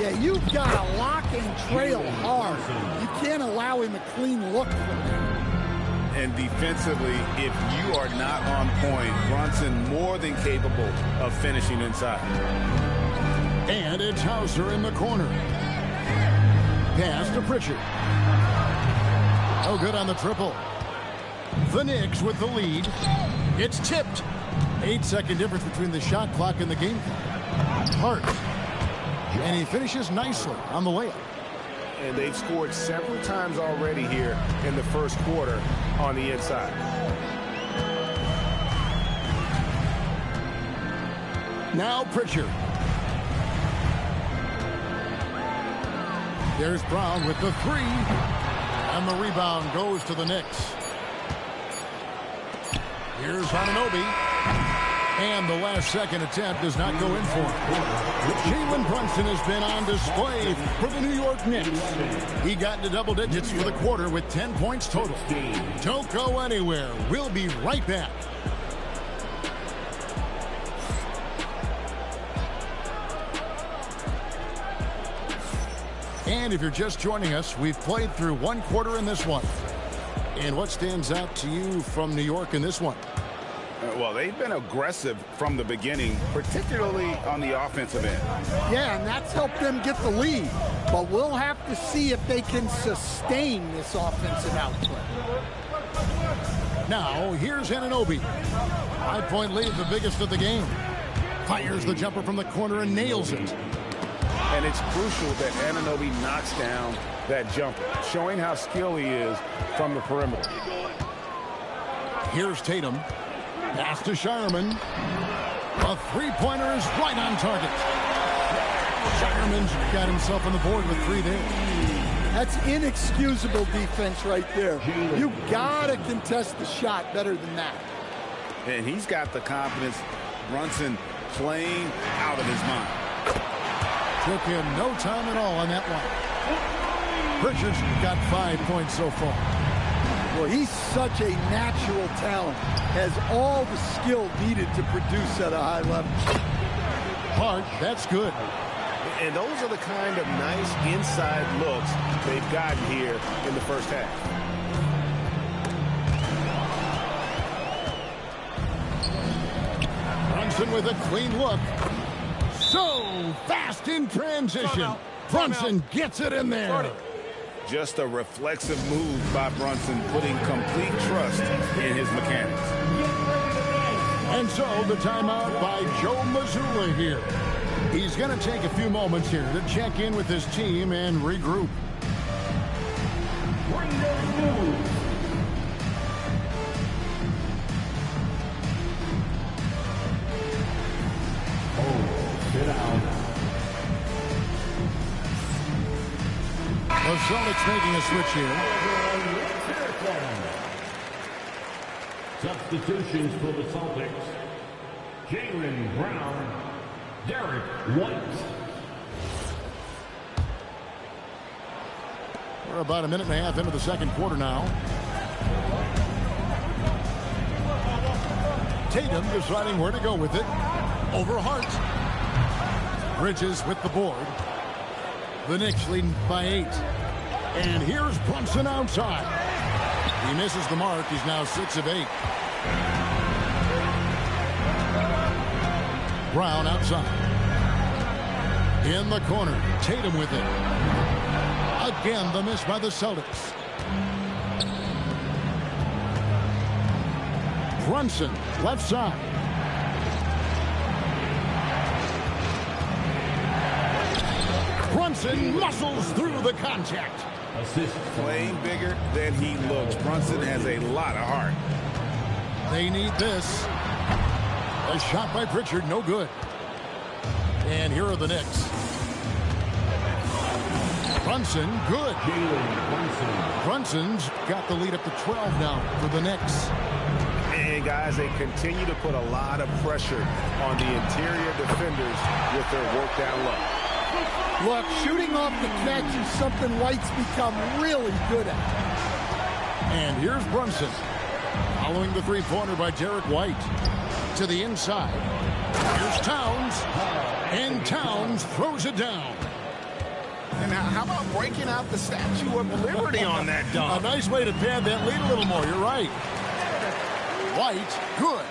Yeah, you've got to lock and trail hard. You can't allow him a clean look from there. And defensively, if you are not on point, Brunson more than capable of finishing inside. And it's Hauser in the corner. Pass to Pritchard. Oh, good on the triple. The Knicks with the lead. It's tipped. 8-second difference between the shot clock and the game clock. Hart. And he finishes nicely on the layup. And they've scored several times already here in the first quarter on the inside. Now Pritchard. There's Brown with the 3. And the rebound goes to the Knicks. Here's Anunoby. And the last second attempt does not go in for him. Jalen Brunson has been on display for the New York Knicks. He got into double digits for the quarter with 10 points total. Don't go anywhere. We'll be right back. And if you're just joining us, we've played through one quarter in this one. And what stands out to you from New York in this one? Well, they've been aggressive from the beginning, particularly on the offensive end. Yeah, and that's helped them get the lead. But we'll have to see if they can sustain this offensive output. Now, here's Anunoby. 5-point lead, the biggest of the game. Fires the jumper from the corner and nails it. And it's crucial that Anunoby knocks down that jumper, showing how skilled he is from the perimeter. Here's Tatum. Pass to Shireman. A three-pointer is right on target. Shireman's got himself on the board with 3 there. That's inexcusable defense right there. You gotta contest the shot better than that. And he's got the confidence. Brunson playing out of his mind. Took him no time at all on that one. Pritchard's got 5 points so far. Well, he's such a natural talent. Has all the skill needed to produce at a high level. Hart, that's good. And those are the kind of nice inside looks they've gotten here in the first half. Brunson with a clean look. So fast in transition. Brunson gets it in there. Just a reflexive move by Brunson, putting complete trust in his mechanics. And so the timeout by Joe Mazzulla here. He's going to take a few moments here to check in with his team and regroup. Sit down. The Celtics making a switch here. Substitutions for the Celtics. Jaylen Brown, Derek White. We're about a minute and a half into the second quarter now. Tatum deciding where to go with it. Over Hart. Bridges with the board. The Knicks leading by 8. And here's Brunson outside. He misses the mark. He's now 6 of 8. Brown outside. In the corner. Tatum with it. Again, the miss by the Celtics. Brunson, left side. Brunson muscles through the contact. Assist. Playing bigger than he looks. Brunson has a lot of heart. They need this. A shot by Pritchard, no good. And here are the Knicks. Brunson, good. Brunson's got the lead up to 12 now for the Knicks. And guys, they continue to put a lot of pressure on the interior defenders with their work down low. Look, shooting off the catch is something White's become really good at. And here's Brunson. Following the three-pointer by Derek White. To the inside. Here's Towns. And Towns throws it down. And now, how about breaking out the Statue of Liberty on that A dunk? nice way to pad that lead a little more. You're right. White, good.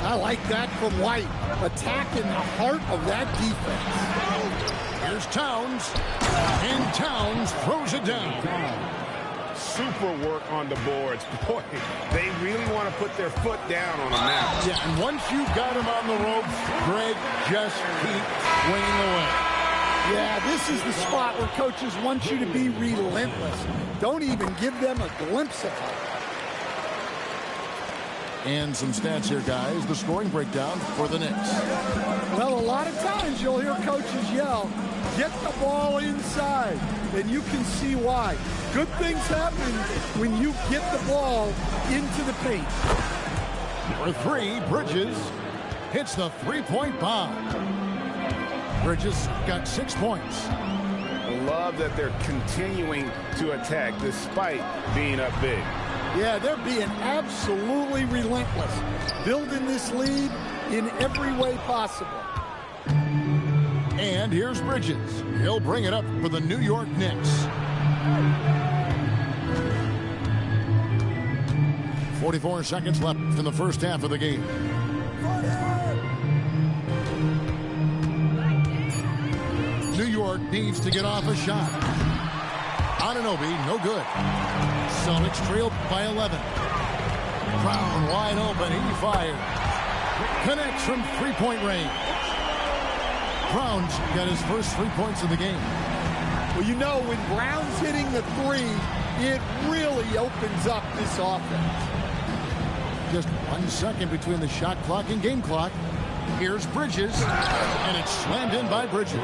I like that from White. Attacking the heart of that defense. Here's Towns. And Towns throws it down. Super work on the boards. Boy, they really want to put their foot down on them now. Yeah, and once you've got him on the ropes, Greg, just keep swinging away. Yeah, this is the spot where coaches want you to be relentless. Don't even give them a glimpse of it. And some stats here, guys. The scoring breakdown for the Knicks. Well, a lot of times you'll hear coaches yell, get the ball inside, and you can see why. Good things happen when you get the ball into the paint. Number 3, Bridges hits the three-point bomb. Bridges got 6 points. I love that they're continuing to attack despite being up big. Yeah, they're being absolutely relentless, building this lead in every way possible. And here's Bridges. He'll bring it up for the New York Knicks. 44 seconds left in the first half of the game. New York needs to get off a shot. Anunoby, no good. Celtics trail by 11. Brown wide open. He fires. Connects from three-point range. Brown's got his first 3 points of the game. Well, you know, when Brown's hitting the three, it really opens up this offense. Just 1 second between the shot clock and game clock. Here's Bridges, and it's slammed in by Bridges.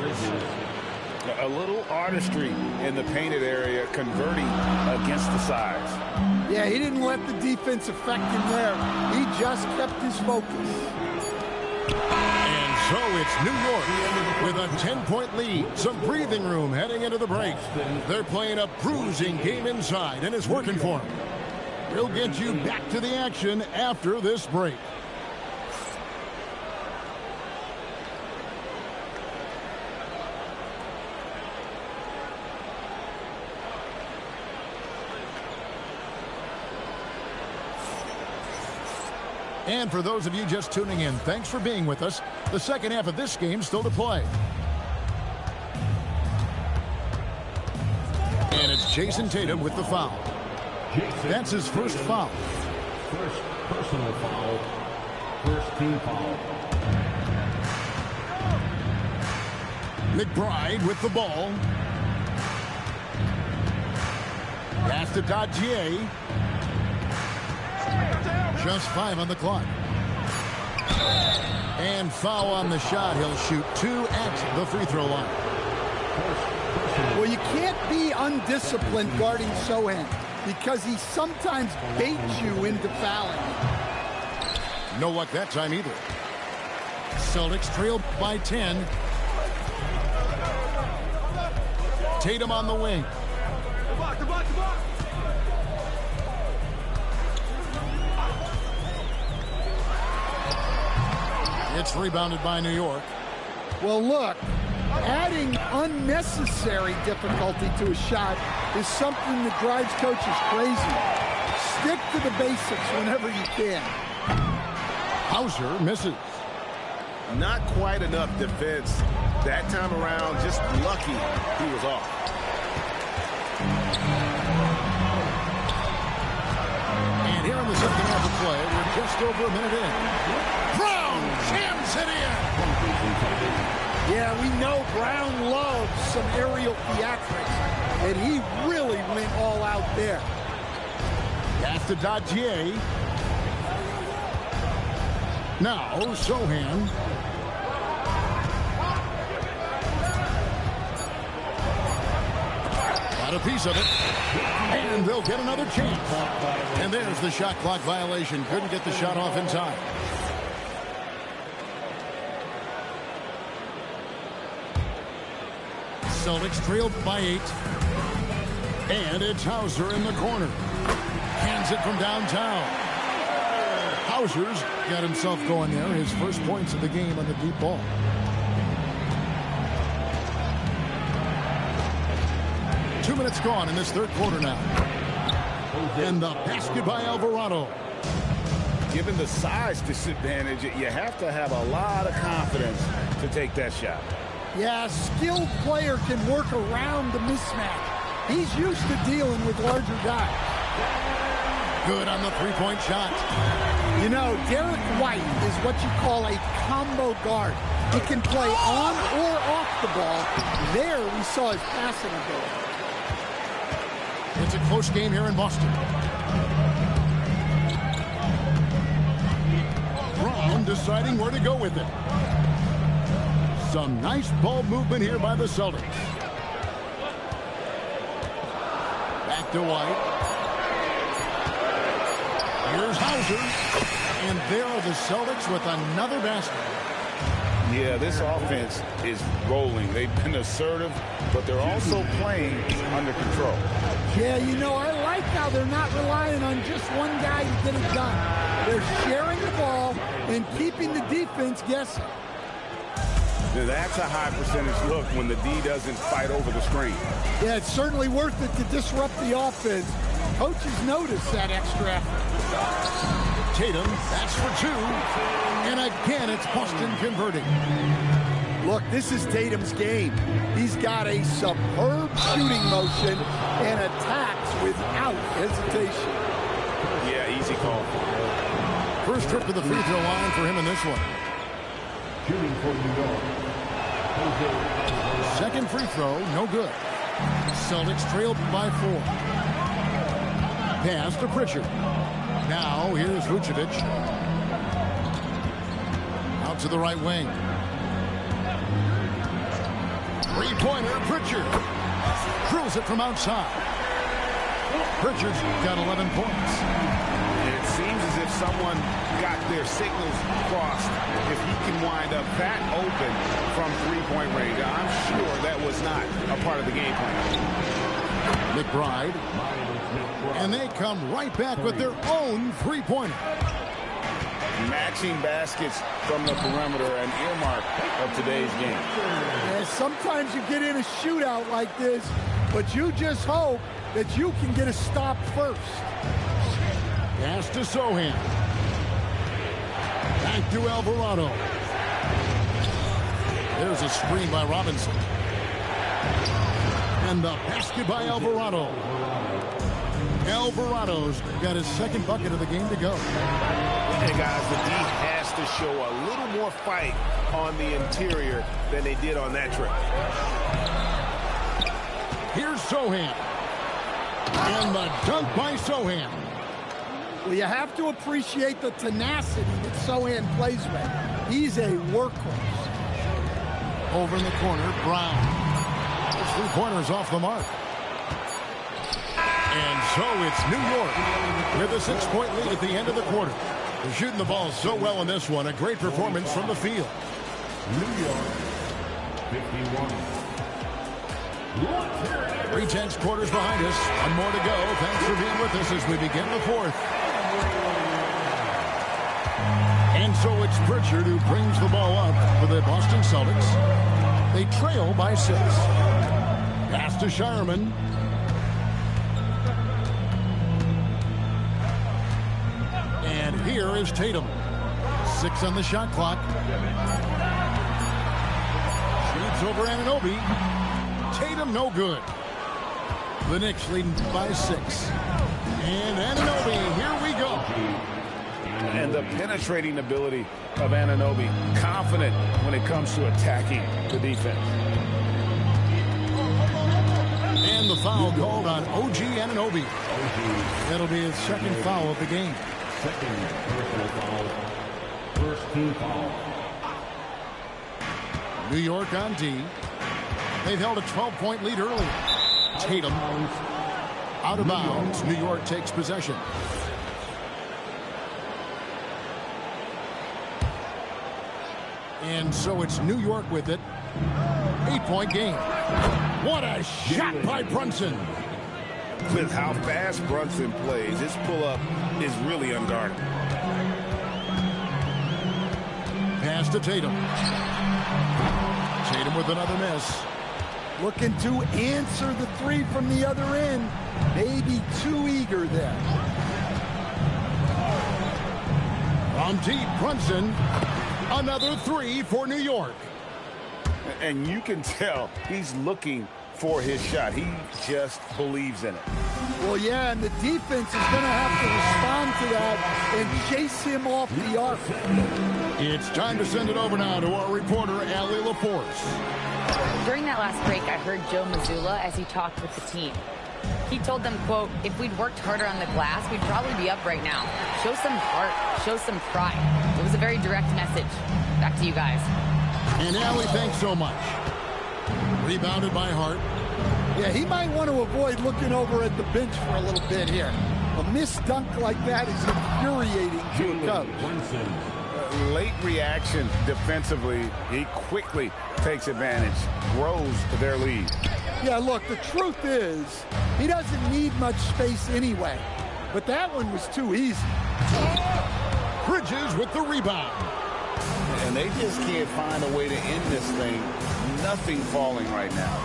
A little artistry in the painted area, converting against the size. Yeah, he didn't let the defense affect him there. He just kept his focus. And so it's New York with a 10-point lead. Some breathing room heading into the break. They're playing a bruising game inside, and it's working for them. We'll get you back to the action after this break. And for those of you just tuning in, thanks for being with us. The second half of this game still to play. And it's Jason Tatum with the foul. That's his first foul. First personal foul. First team foul. McBride with the ball. Pass to Dodgier. Just 5 on the clock. And foul on the shot. He'll shoot 2 at the free throw line. Well, you can't be undisciplined guarding Sochan because he sometimes baits you into fouling. No luck that time either. Celtics trail by 10. Tatum on the wing. It's rebounded by New York. Well, look, adding unnecessary difficulty to a shot is something that drives coaches crazy. Stick to the basics whenever you can. Hauser misses. Not quite enough defense that time around. Just lucky he was off. And here in the second half of play, we're just over a minute in. Brown jams it in. Yeah, we know Brown loves some aerial theatrics, and he really went all out there. Pass to Dodgier. Now, Sochan. Got a piece of it. And they'll get another chance. And there's the shot clock violation. Couldn't get the shot off in time. Celtics trailed by 8. And it's Hauser in the corner. Hands it from downtown. Hauser's got himself going there. His first points of the game on the deep ball. Two minutes gone in this third quarter now. And the basket by Alvarado. Given the size disadvantage, you have to have a lot of confidence to take that shot. Yeah, a skilled player can work around the mismatch. He's used to dealing with larger guys. Good on the three-point shot. You know, Derek White is what you call a combo guard. He can play on or off the ball. There we saw his passing ability. It's a close game here in Boston. Brown deciding where to go with it. Some nice ball movement here by the Celtics. Back to White. Here's Hauser. And there are the Celtics with another basket. Yeah, this offense is rolling. They've been assertive, but they're also playing under control. Yeah, you know, I like how they're not relying on just one guy to get it done. They're sharing the ball and keeping the defense guessing. Now, that's a high percentage look when the D doesn't fight over the screen. Yeah, it's certainly worth it to disrupt the offense. Coaches notice that extra effort. Tatum, that's for two. And again, it's Boston converting. Look, this is Tatum's game. He's got a superb shooting motion and attacks without hesitation. Yeah, easy call. First trip to the free throw line for him in this one. Shooting for New York. Second free throw, no good. Celtics trailed by 4. Pass to Pritchard. Now here's Vucevic. Out to the right wing. Three-pointer, Pritchard. Drills it from outside. Pritchard's got 11 points. It seems as if someone got their signals crossed. If he can wind up that open from three-point range, I'm sure that was not a part of the game plan. McBride. And they come right back with their own three-pointer. Matching baskets from the perimeter, an earmark of today's game. Yeah, sometimes you get in a shootout like this, but you just hope that you can get a stop first. Pass to Sohan. Back to Alvarado. There's a screen by Robinson. And the basket by Alvarado. Alvarado's got his second bucket of the game to go. Hey guys, the D has to show a little more fight on the interior than they did on that trip. Here's Sohan. And the dunk by Sohan. Well, you have to appreciate the tenacity that Sohan plays with. He's a workhorse. Over in the corner, Brown. His three-pointer's off the mark. And so it's New York with a 6-point lead at the end of the quarter. They're shooting the ball so well in this one. A great performance from the field. New York, 51. 3/10 quarters behind us. One more to go. Thanks for being with us as we begin the fourth. And so it's Pritchard who brings the ball up for the Boston Celtics. They trail by 6. Pass to Shireman. And here is Tatum. 6 on the shot clock. Shoots over Anunoby. Tatum no good. The Knicks leading by 6. And Anunoby, here we go. And the penetrating ability of Anunoby. Confident when it comes to attacking the defense. And the foul called on OG Anunoby. That'll be his second foul of the game. Second personal foul. First team foul. New York on D. They've held a 12-point lead earlier. Tatum out of bounds. New York takes possession. And so it's New York with it. 8-point game. What a shot by Brunson. With how fast Brunson plays, his pull-up is really unguarded. Pass to Tatum. Tatum with another miss. Looking to answer the three from the other end. Maybe too eager there. On deep, Brunson. Another 3 for New York. And you can tell he's looking for his shot. He just believes in it. Well, yeah, and the defense is going to have to respond to that and chase him off the arc. It's time to send it over now to our reporter, Allie LaForce. During that last break, I heard Joe Mazzulla as he talked with the team. He told them, quote, if we'd worked harder on the glass, we'd probably be up right now. Show some heart. Show some pride. It was a very direct message. Back to you guys. And Allie, thanks so much. Rebounded by Hart. Yeah, he might want to avoid looking over at the bench for a little bit here. A missed dunk like that is infuriating to a coach. late reaction defensively. He quickly takes advantage, grows their lead. Yeah, look, the truth is he doesn't need much space anyway. But that one was too easy. Bridges with the rebound. And they just can't find a way to end this thing. Nothing falling right now.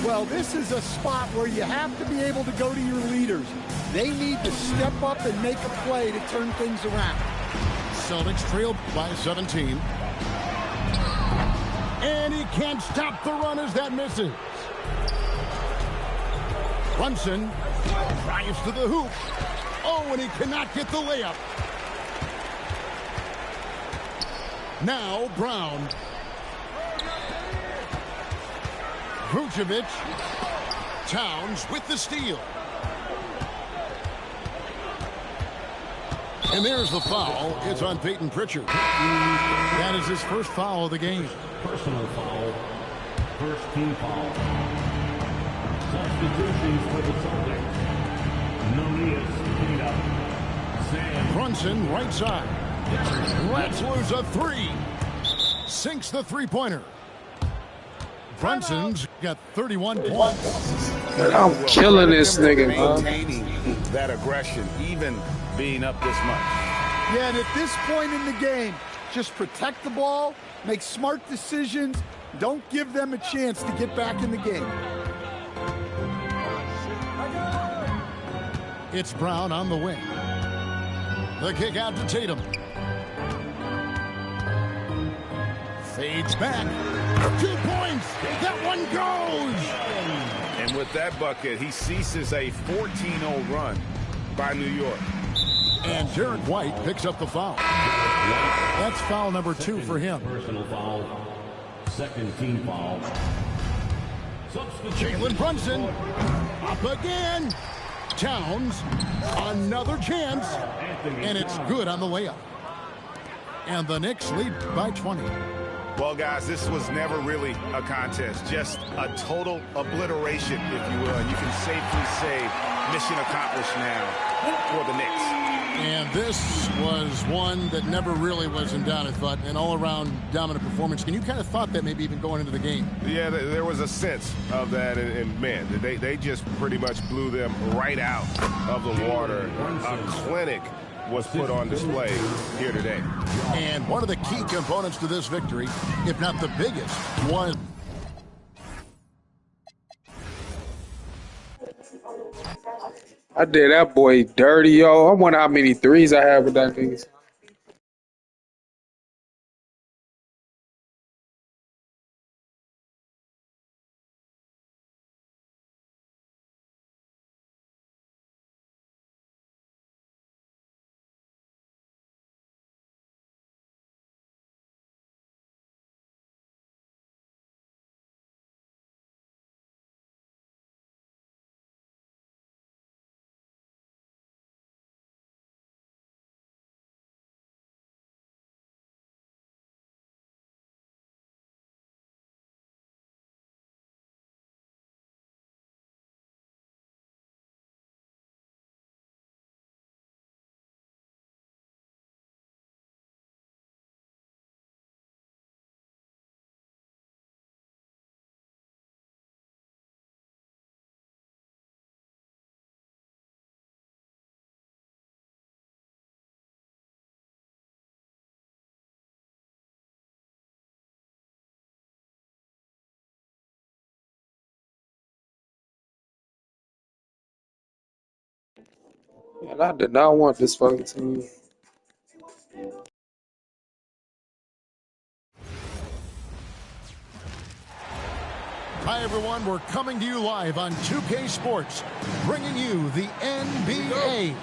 Well, this is a spot where you have to be able to go to your leaders. They need to step up and make a play to turn things around. Celtics trail by 17. And he can't stop the run as that misses. Brunson drives to the hoop. Oh, and he cannot get the layup. Now Brown. Vucevic. Towns with the steal. And there's the foul. It's on Peyton Pritchard. That is his first foul of the game. Personal foul. First team foul. Substitutions for the Celtics. Nonius cleaned up. Sam Brunson right side. Lets loose a three. Sinks the three-pointer. Brunson's got 31 points. I'm killing this nigga, man. Maintaining that aggression, even being up this much. Yeah, and at this point in the game, just protect the ball, make smart decisions, don't give them a chance to get back in the game. It's Brown on the wing. The kick out to Tatum. Fades back. 2 points. That one goes. And with that bucket, he ceases a 14-0 run by New York. And Derek White picks up the foul. That's foul number 2 for him. personal foul. Second team foul. Jalen Brunson up again. Towns, another chance, and it's good on the layup. And the Knicks lead by 20. Well, guys, this was never really a contest, just a total obliteration, if you will. And you can safely say mission accomplished now for the Knicks. And this was one that never really was in doubt, I thought, an all-around dominant performance. And you kind of thought that maybe even going into the game. Yeah, there was a sense of that, and man, they just pretty much blew them right out of the water. A clinic was put on display here today. And one of the key components to this victory, if not the biggest, was I did that boy dirty, yo. I wonder how many threes I have with that nigga. Man, I did not want this fucking team. Hi, everyone. We're coming to you live on 2K Sports, bringing you the NBA.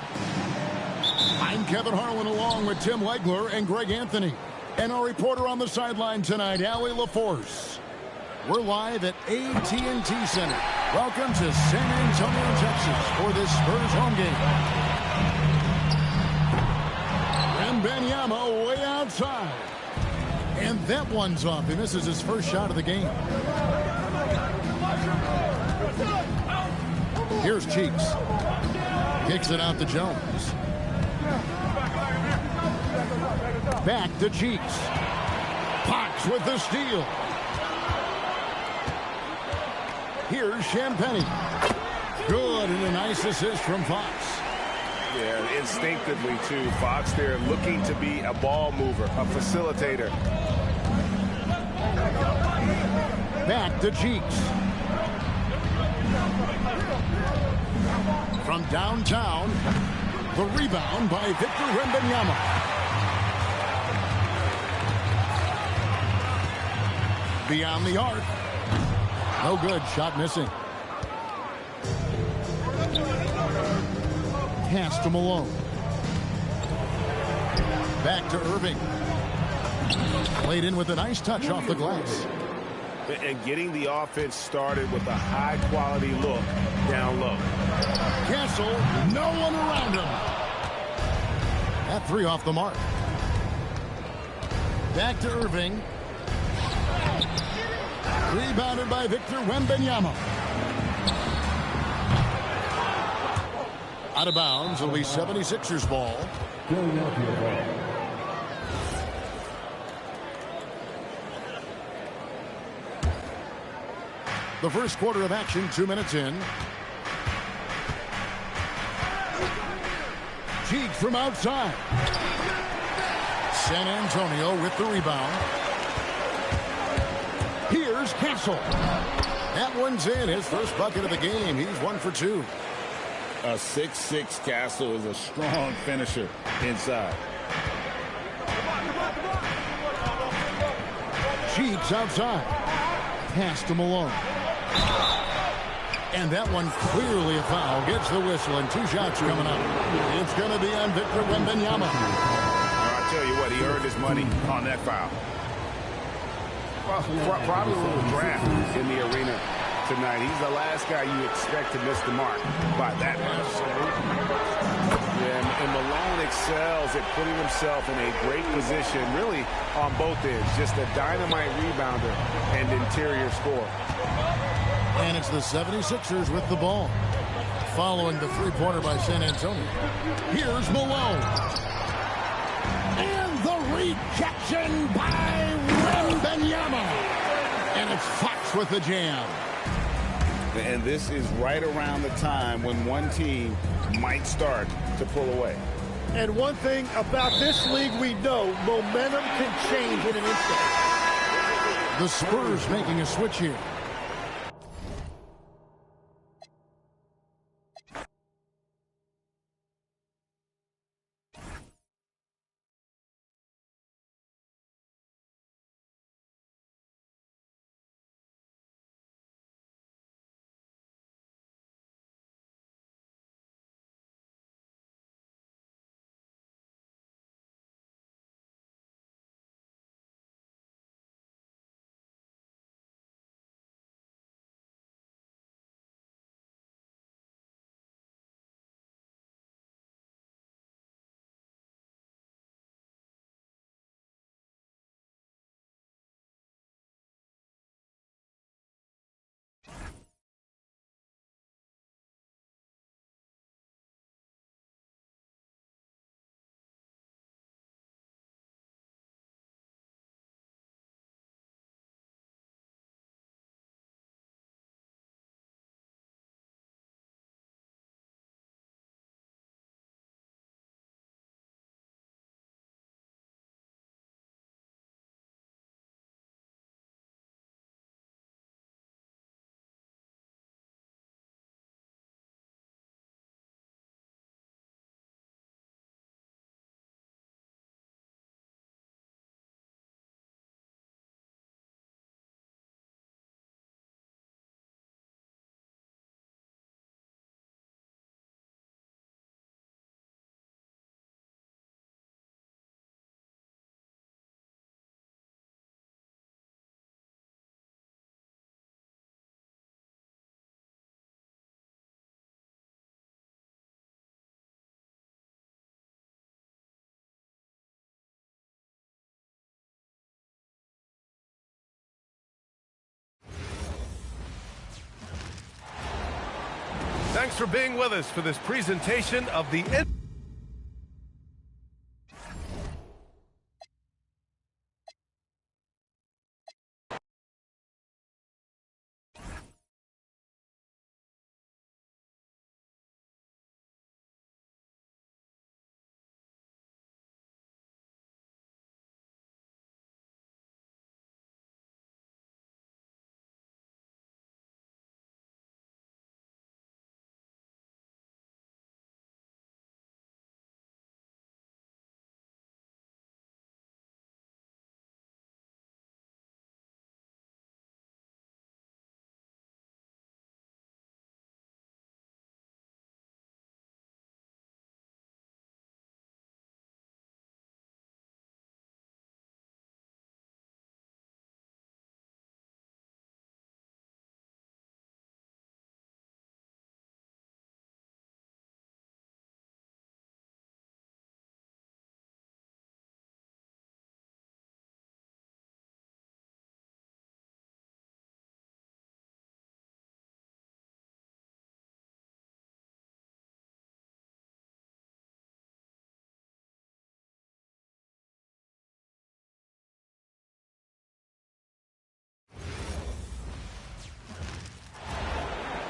I'm Kevin Harlan along with Tim Legler and Greg Anthony. And our reporter on the sideline tonight, Allie LaForce. We're live at AT&T Center. Welcome to San Antonio, Texas for this Spurs home game. And Wembanyama way outside. And that one's off. And this is his first shot of the game. Here's Cheeks. Kicks it out to Jones. Back to Cheeks. Fox with the steal. Here's Champagnie. Good, and a nice assist from Fox. Yeah, instinctively, too. Fox there looking to be a ball mover, a facilitator. Back to Cheeks. From downtown, the rebound by Victor Wembanyama. Beyond the arc. No good. Shot missing. Pass to Malone. Back to Irving. Played in with a nice touch off the glass. And getting the offense started with a high-quality look down low. Castle, no one around him. That three off the mark. Back to Irving. Rebounded by Victor Wembanyama. Out of bounds. It'll be 76ers ball. Philadelphia ball. The first quarter of action, 2 minutes in. Cheeks from outside. San Antonio with the rebound. Here's Castle. That one's in. His first bucket of the game. He's 1 for 2. A 6'6" Castle is a strong finisher inside. Cheeks outside. Pass to Malone. And that one clearly a foul. Gets the whistle, and 2 shots coming up. It's going to be on Victor Wembanyama. I'll tell you what, he earned his money on that foul. Probably a little draft in the arena tonight. He's the last guy you expect to miss the mark by that much. And Malone excels at putting himself in a great position, really on both ends. Just a dynamite rebounder and interior scorer. And it's the 76ers with the ball. Following the three-pointer by San Antonio. Here's Malone. And the rejection by Wembanyama. And it's Fox with the jam. And this is right around the time when one team might start to pull away. And one thing about this league we know, momentum can change in an instant. The Spurs making a switch here. Thanks for being with us for this presentation of the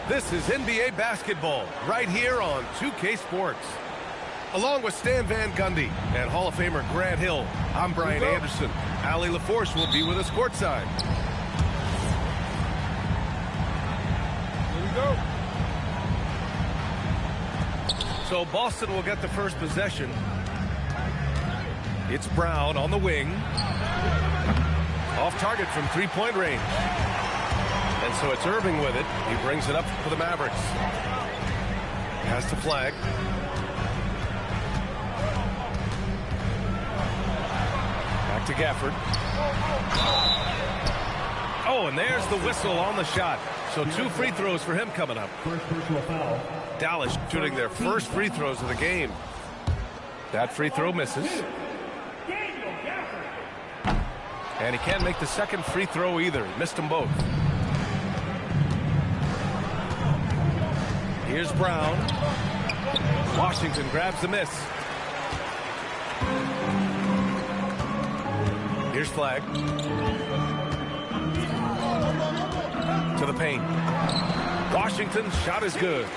This is NBA basketball right here on 2K Sports. Along with Stan Van Gundy and Hall of Famer Grant Hill, I'm Brian Anderson. Allie LaForce will be with us courtside. Here we go. So Boston will get the first possession. It's Brown on the wing. Off target from three-point range. And so it's Irving with it. He brings it up for the Mavericks. Has to flag. Back to Gafford. Oh, and there's the whistle on the shot. So 2 free throws for him coming up. First personal foul. Dallas shooting their first free throws of the game. That free throw misses. And he can't make the second free throw either. He missed them both. Here's Brown. Washington grabs the miss. Here's Flag. To the paint. Washington's shot is good.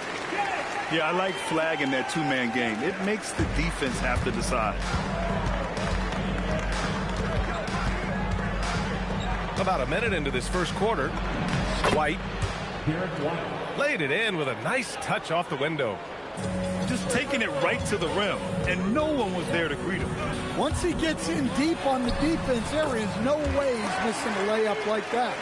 Yeah, I like Flag in that two-man game. It makes the defense have to decide. About a minute into this first quarter. White. Laid it in with a nice touch off the window. Just taking it right to the rim, and no one was there to greet him. Once he gets in deep on the defense, there is no way he's missing a layup like that.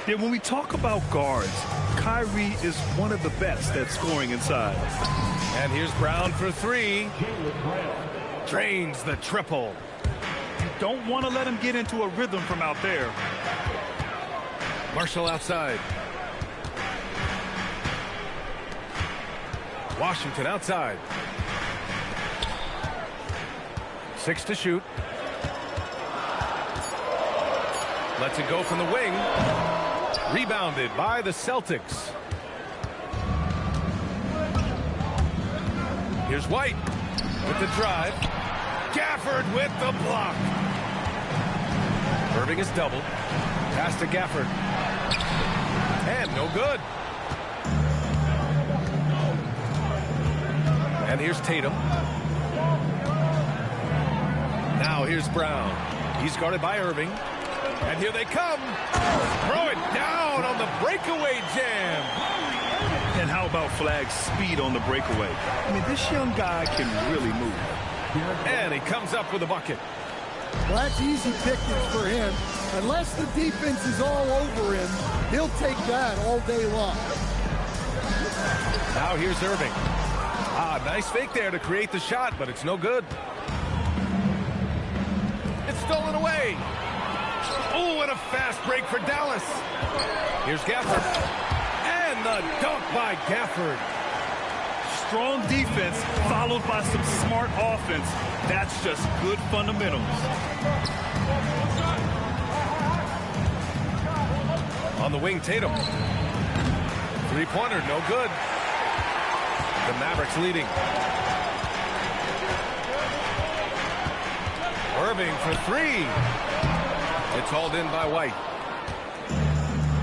Yeah, when we talk about guards, Kyrie is one of the best at scoring inside. And here's Brown for 3. Drains the triple. You don't want to let him get into a rhythm from out there. Marshall outside. Washington outside. 6 to shoot. Lets it go from the wing. Rebounded by the Celtics. Here's White with the drive. Gafford with the block. Irving is doubled. Pass to Gafford. And no good. And here's Tatum. Now here's Brown. He's guarded by Irving. And here they come. Throw it down on the breakaway jam. And how about Flag's speed on the breakaway? I mean, this young guy can really move. And he comes up with a bucket. Well, that's easy pickings for him. Unless the defense is all over him, he'll take that all day long. Now here's Irving. Nice fake there to create the shot, but it's no good. It's stolen away. Oh, and a fast break for Dallas. Here's Gafford. And the dunk by Gafford. Strong defense followed by some smart offense. That's just good fundamentals. On the wing, Tatum. Three-pointer, no good. The Mavericks leading. Irving for 3. It's hauled in by White.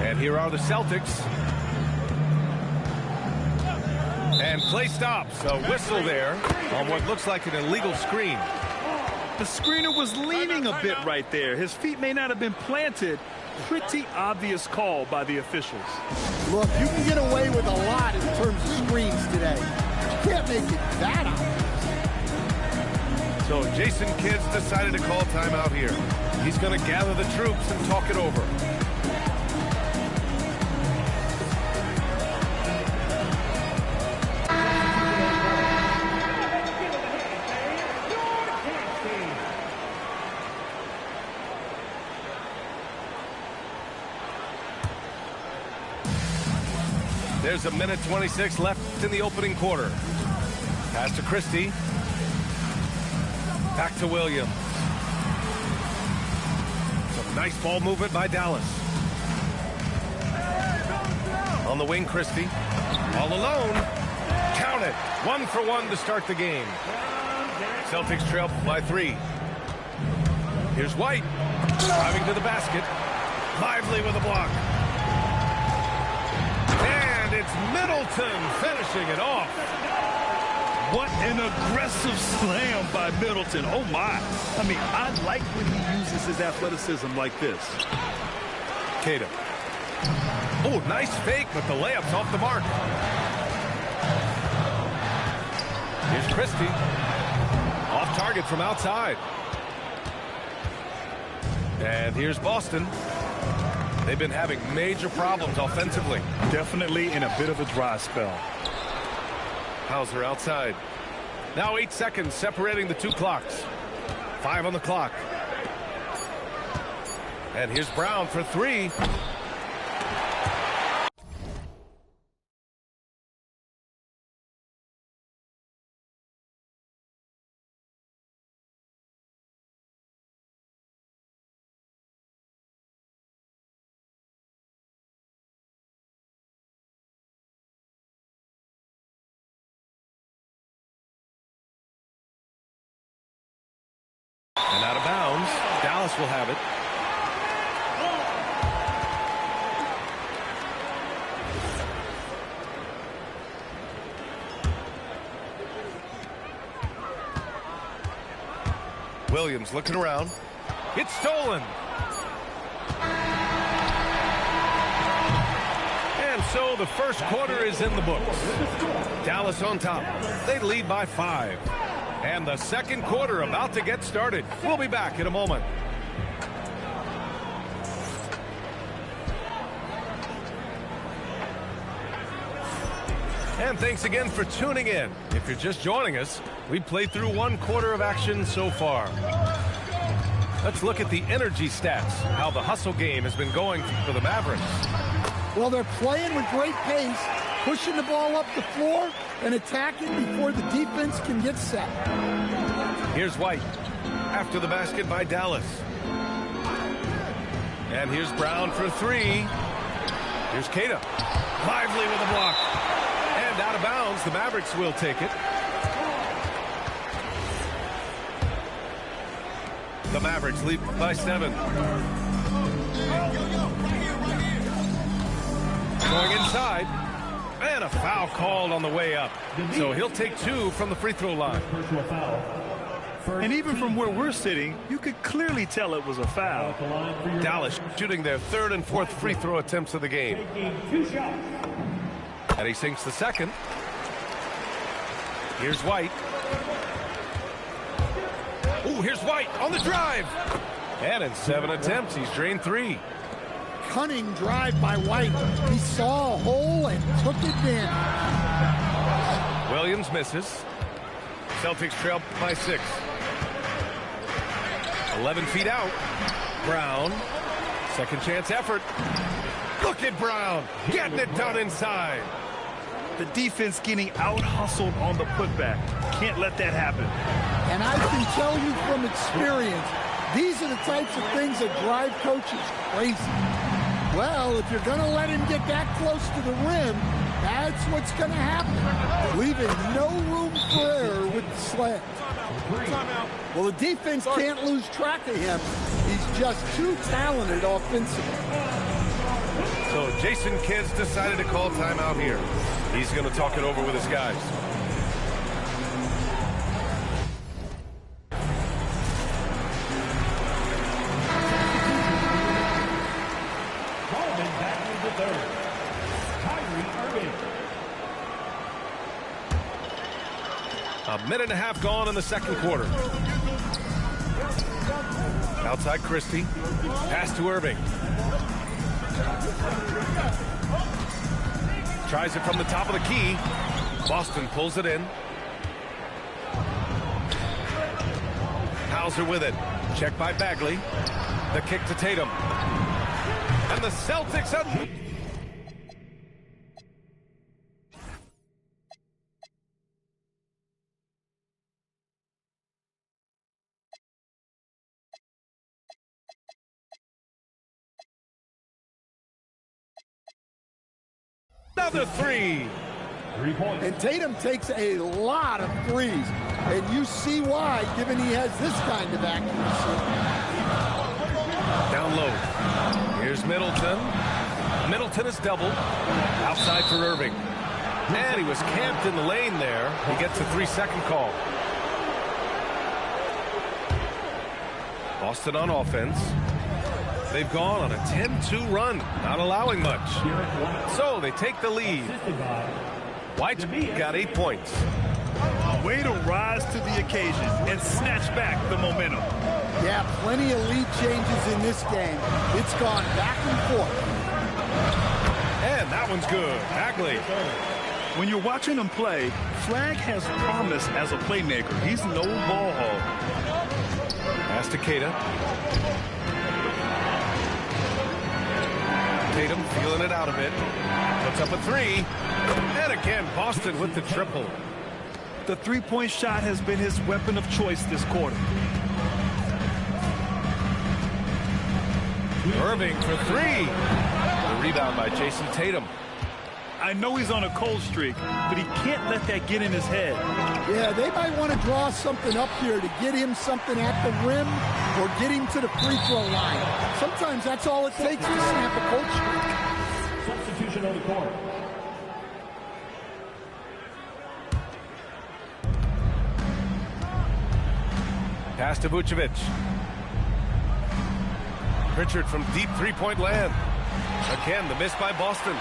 And here are the Celtics. And play stops. A whistle there on what looks like an illegal screen. The screener was leaning a bit right there. His feet may not have been planted. Pretty obvious call by the officials. Look, you can get away with a lot in terms of screens today. You can't make it that obvious. So Jason Kidd's decided to call timeout here. He's going to gather the troops and talk it over. There's a minute 26 left in the opening quarter. Pass to Christie. Back to Williams. Some nice ball movement by Dallas. On the wing, Christie. All alone. Count it. 1 for 1 to start the game. Celtics trail by 3. Here's White. Driving to the basket. Lively with a block. Middleton finishing it off. What an aggressive slam by Middleton. Oh, my. I mean, I like when he uses his athleticism like this. Tatum. Oh, nice fake, but the layup's off the mark. Here's Christie. Off target from outside. And here's Boston. They've been having major problems offensively. Definitely in a bit of a dry spell. Hauser outside. Now 8 seconds separating the two clocks. 5 on the clock. And here's Brown for 3. And out of bounds. Dallas will have it. Williams looking around. It's stolen. And so the first quarter is in the books. Dallas on top. They lead by 5. And the second quarter about to get started. We'll be back in a moment. And thanks again for tuning in. If you're just joining us, we played through 1 quarter of action so far. Let's look at the energy stats, how the hustle game has been going for the Mavericks. Well, they're playing with great pace, pushing the ball up the floor and attacking before the defense can get set. Here's White after the basket by Dallas. And here's Brown for 3. Here's Queta. Lively with a block. And out of bounds, the Mavericks will take it. The Mavericks lead by 7. Going inside. And a foul called on the way up. So he'll take 2 from the free throw line. And even from where we're sitting, you could clearly tell it was a foul. Dallas shooting their 3rd and 4th free throw attempts of the game. And he sinks the second. Here's White. Oh, here's White on the drive. And in 7 attempts, he's drained 3. Cunning drive by White. He saw a hole and took advantage. Williams misses. Celtics trail by 6. 11 feet out. Brown. Second chance effort. Look at Brown getting it done inside. The defense getting out-hustled on the putback. Can't let that happen. And I can tell you from experience, these are the types of things that drive coaches crazy. Well, if you're going to let him get that close to the rim, that's what's going to happen. Leaving no room for error with the slant. Well, the defense can't lose track of him. He's just too talented offensively. So Jason Kidd's decided to call timeout here. He's going to talk it over with his guys. A minute and a half gone in the second quarter. Outside Christie. Pass to Irving. Tries it from the top of the key. Boston pulls it in. Hauser with it. Check by Bagley. The kick to Tatum. And the Celtics up. Another 3. And Tatum takes a lot of threes. And you see why, given he has this kind of accuracy. Down low. Here's Middleton. Middleton is doubled. Outside for Irving. And he was camped in the lane there. He gets a 3-second call. Boston on offense. They've gone on a 10-2 run, not allowing much. So they take the lead. White got 8 points. Way to rise to the occasion and snatch back the momentum. Yeah, plenty of lead changes in this game. It's gone back and forth. And that one's good. Bagley. When you're watching him play, Flagg has promise as a playmaker. He's no ball hog. Pass to Queta. Tatum feeling it out a bit. Puts up a 3. And again, Boston with the triple. The three-point shot has been his weapon of choice this quarter. Irving for 3. The rebound by Jason Tatum. I know he's on a cold streak, but he can't let that get in his head. Yeah, they might want to draw something up here to get him something at the rim or get him to the free throw line. Sometimes that's all it takes to snap a cold streak. Substitution on the court. Pass to Vucevic. Pritchard from deep three-point land. Again, the miss by Boston.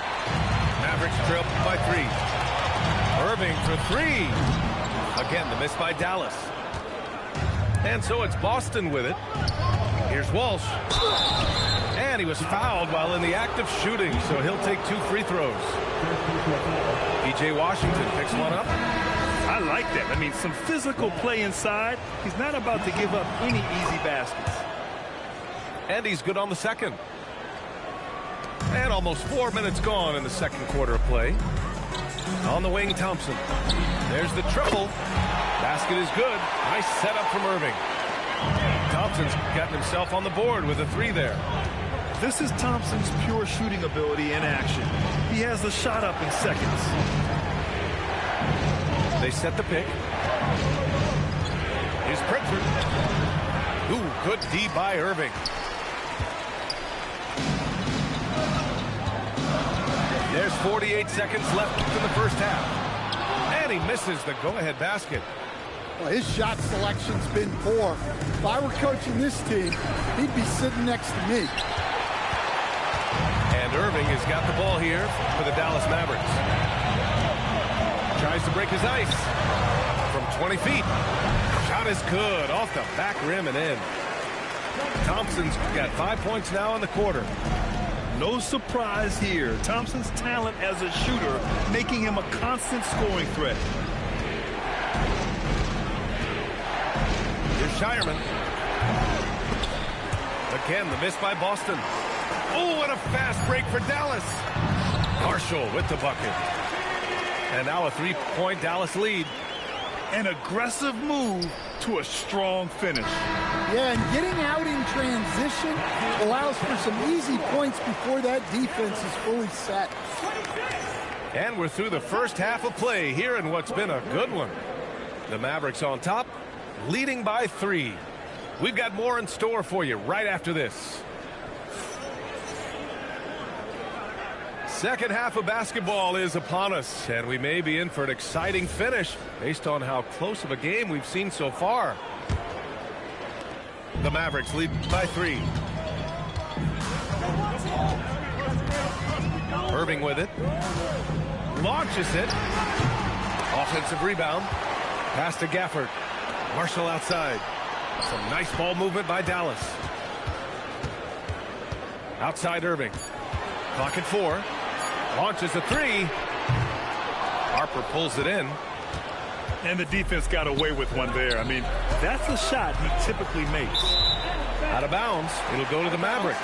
Mavericks trail by 3. Irving for 3. Again, the miss by Dallas. And so it's Boston with it. Here's Walsh. And he was fouled while in the act of shooting, so he'll take 2 free throws. P.J. Washington picks one up. I like that. I mean, some physical play inside. He's not about to give up any easy baskets. And he's good on the second. And almost 4 minutes gone in the second quarter of play. On the wing, Thompson. There's the triple. Basket is good. Nice setup from Irving. Thompson's gotten himself on the board with a 3 there. This is Thompson's pure shooting ability in action. He has the shot up in seconds. They set the pick. Here's Pritchard. Ooh, good D by Irving. There's 48 seconds left in the first half. And he misses the go-ahead basket. Well, his shot selection's been poor. If I were coaching this team, he'd be sitting next to me. And Irving has got the ball here for the Dallas Mavericks. Tries to break his ice from 20 feet. Shot is good off the back rim and in. Thompson's got 5 points now in the quarter. No surprise here. Thompson's talent as a shooter making him a constant scoring threat. Here's Shireman. Again, the miss by Boston. Oh, what a fast break for Dallas. Marshall with the bucket. And now a 3-point Dallas lead. An aggressive move to a strong finish. Yeah, and getting out in transition allows for some easy points before that defense is fully set. And we're through the first half of play here in what's been a good one. The Mavericks on top, leading by 3. We've got more in store for you right after this. Second half of basketball is upon us, and we may be in for an exciting finish based on how close of a game we've seen so far. The Mavericks lead by 3. Irving with it. Launches it. Offensive rebound. Pass to Gafford. Marshall outside. Some nice ball movement by Dallas. Outside Irving. Clock at 4. Launches a 3. Harper pulls it in. And the defense got away with one there. I mean, that's a shot he typically makes. Out of bounds. It'll go to the Mavericks.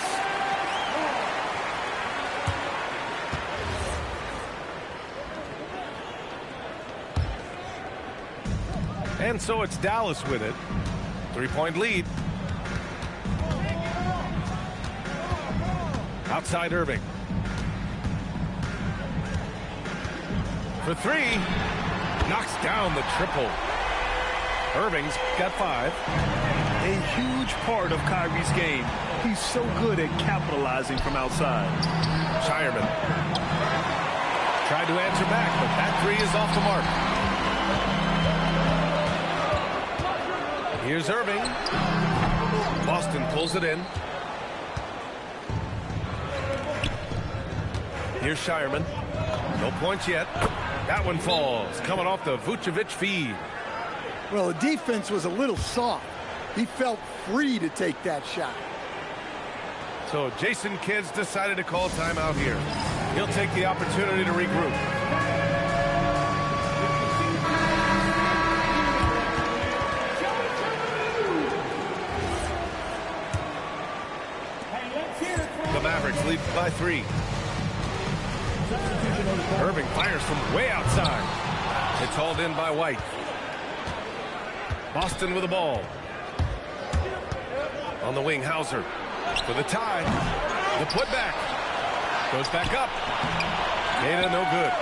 And so it's Dallas with it. 3-point lead. Outside Irving. For 3. Knocks down the triple. Irving's got 5. A huge part of Kyrie's game. He's so good at capitalizing from outside. Shireman. Tried to answer back, but that three is off the mark. Here's Irving. Boston pulls it in. Here's Shireman. No points yet. That one falls. Coming off the Vucevic feed. Well, the defense was a little soft. He felt free to take that shot. So Jason Kidd's decided to call timeout here. He'll take the opportunity to regroup. The Mavericks lead by 3. Irving fires from way outside. It's hauled in by White. Boston with the ball. On the wing, Hauser for the tie. The putback. Goes back up. Data no good.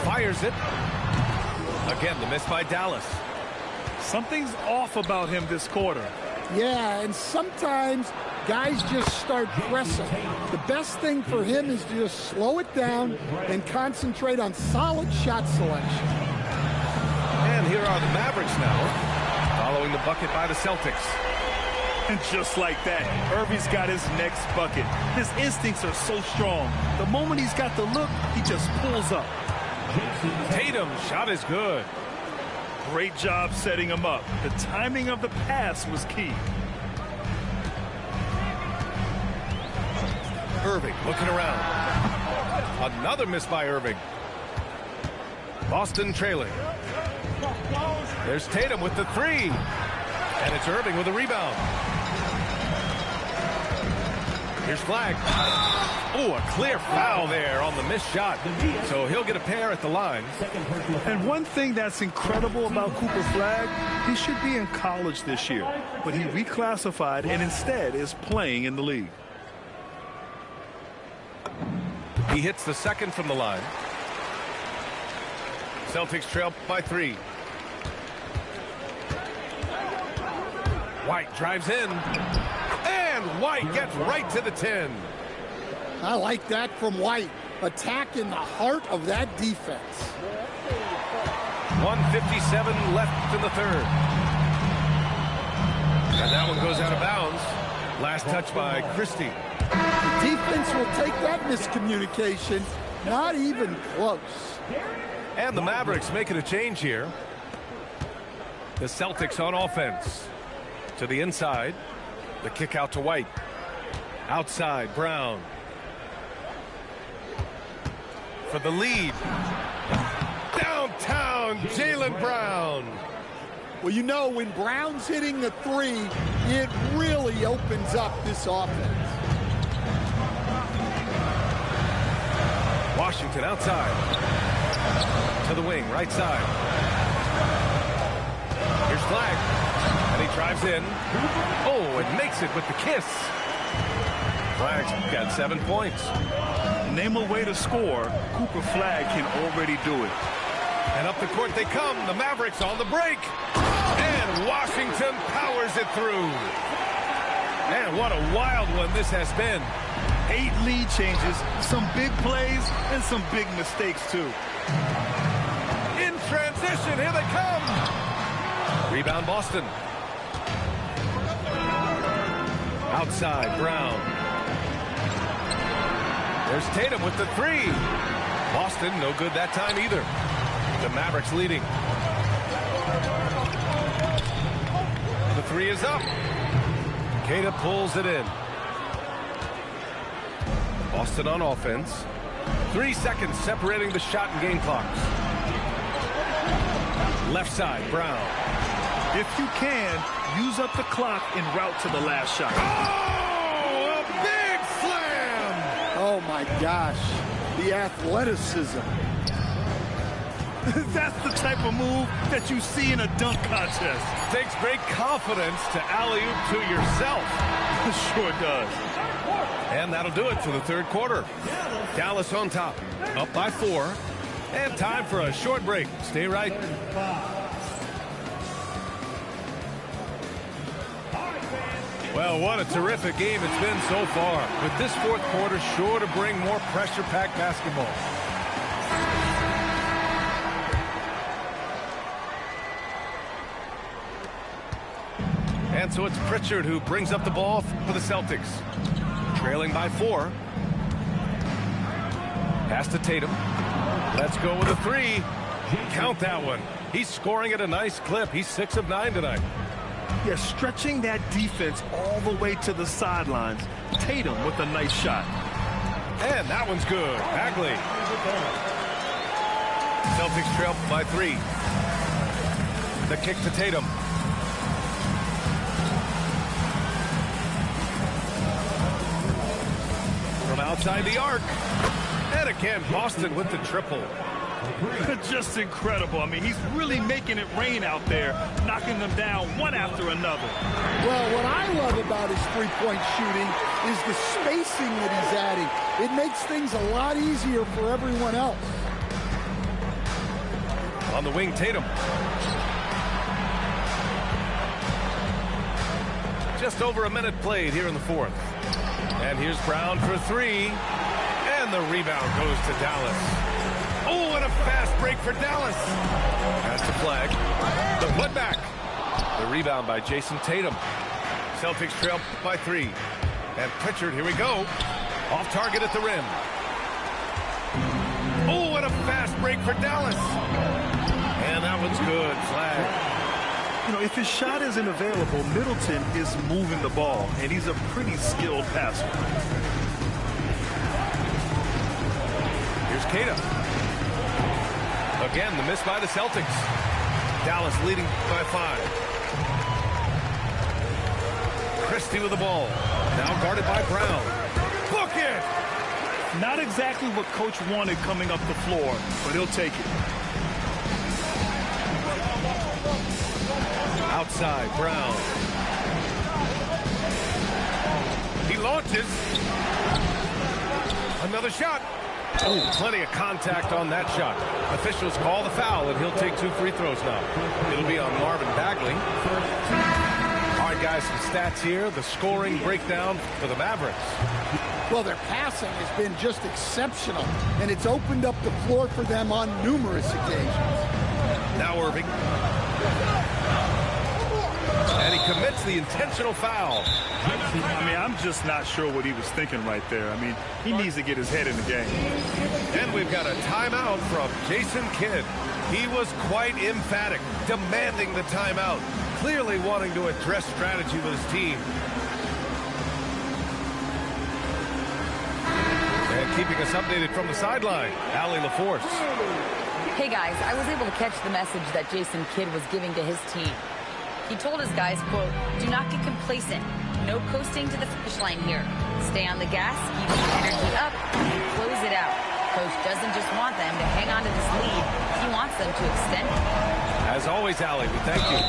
Fires it. Again, the miss by Dallas. Something's off about him this quarter. Yeah, and sometimes guys just start pressing. The best thing for him is to just slow it down and concentrate on solid shot selection. And here are the Mavericks now, following the bucket by the Celtics. And just like that, Irving's got his next bucket. His instincts are so strong. The moment he's got the look, he just pulls up. Tatum's shot is good. Great job setting him up. The timing of the pass was key. Irving looking around. Another miss by Irving. Boston trailing. There's Tatum with the three. And it's Irving with a rebound. Here's Flag. Oh, a clear foul there on the missed shot. So he'll get a pair at the line. And one thing that's incredible about Cooper Flag, he should be in college this year. But he reclassified and instead is playing in the league. He hits the second from the line. Celtics trail by 3. White drives in. And White gets right to the 10. I like that from White. Attack in the heart of that defense. 1:57 left in the third. And that one goes out of bounds. Last touch by Christie. The defense will take that miscommunication. Not even close. And the Mavericks making a change here. The Celtics on offense. To the inside. The kick out to White. Outside, Brown. For the lead. Downtown, Jaylen Brown. Well, you know, when Brown's hitting the three, it really opens up this offense. Washington outside. To the wing, right side. Here's Flag. And he drives in. Oh, and makes it with the kiss. Flag's got 7 points. Name a way to score, Cooper Flag can already do it. And up the court they come. The Mavericks on the break. And Washington powers it through. And what a wild one this has been. 8 lead changes, some big plays, and some big mistakes, too. In transition, here they come. Rebound, Boston. Outside, Brown. There's Tatum with the three. Boston, no good that time either. The Mavericks leading. The three is up. Queta pulls it in. Boston on offense. 3 seconds separating the shot and game clocks. Left side, Brown. If you can, use up the clock en route to the last shot. Oh, a big slam! Oh, my gosh. The athleticism. That's the type of move that you see in a dunk contest. Takes great confidence to alley-oop to yourself. Sure does. And that'll do it for the third quarter. Dallas on top, up by 4. And time for a short break. Stay right. Well, what a terrific game it's been so far. With this fourth quarter sure to bring more pressure-packed basketball. And so it's Pritchard who brings up the ball for the Celtics. Trailing by 4. Pass to Tatum. Let's go with a 3. Count that one. He's scoring at a nice clip. He's 6 of 9 tonight. Yeah, stretching that defense all the way to the sidelines. Tatum with a nice shot. And that one's good. Bagley. Celtics trail by 3. The kick to Tatum. From outside the arc. And again, Boston with the triple. Just incredible. I mean, he's really making it rain out there, knocking them down one after another. Well, what I love about his three-point shooting is the spacing that he's adding. It makes things a lot easier for everyone else. On the wing, Tatum. Just over a minute played here in the fourth. And here's Brown for 3. And the rebound goes to Dallas. Oh, and a fast break for Dallas. Pass to Flag. The putback. The rebound by Jason Tatum. Celtics trail by 3. And Pritchard, here we go. Off target at the rim. Oh, and a fast break for Dallas. And that one's good. Flag. You know, if his shot isn't available, Middleton is moving the ball, and he's a pretty skilled passer. Here's Kata. Again, the miss by the Celtics. Dallas leading by 5. Christie with the ball. Now guarded by Brown. Book it! Not exactly what Coach wanted coming up the floor, but he'll take it. Outside, Brown. He launches. Another shot. Oh, plenty of contact on that shot. Officials call the foul, and he'll take 2 free throws now. It'll be on Marvin Bagley. All right, guys, some stats here. The scoring breakdown for the Mavericks. Well, their passing has been just exceptional, and it's opened up the floor for them on numerous occasions. Now Irving. And he commits the intentional foul. I mean, I'm just not sure what he was thinking right there. I mean, he needs to get his head in the game. And we've got a timeout from Jason Kidd. He was quite emphatic, demanding the timeout, clearly wanting to address strategy with his team. And keeping us updated from the sideline, Allie LaForce. Hey guys, I was able to catch the message that Jason Kidd was giving to his team. He told his guys, quote, "Do not get complacent. No coasting to the finish line here. Stay on the gas, keep the energy up, and close it out." Coach doesn't just want them to hang on to this lead. He wants them to extend it. As always, Allie, we thank you.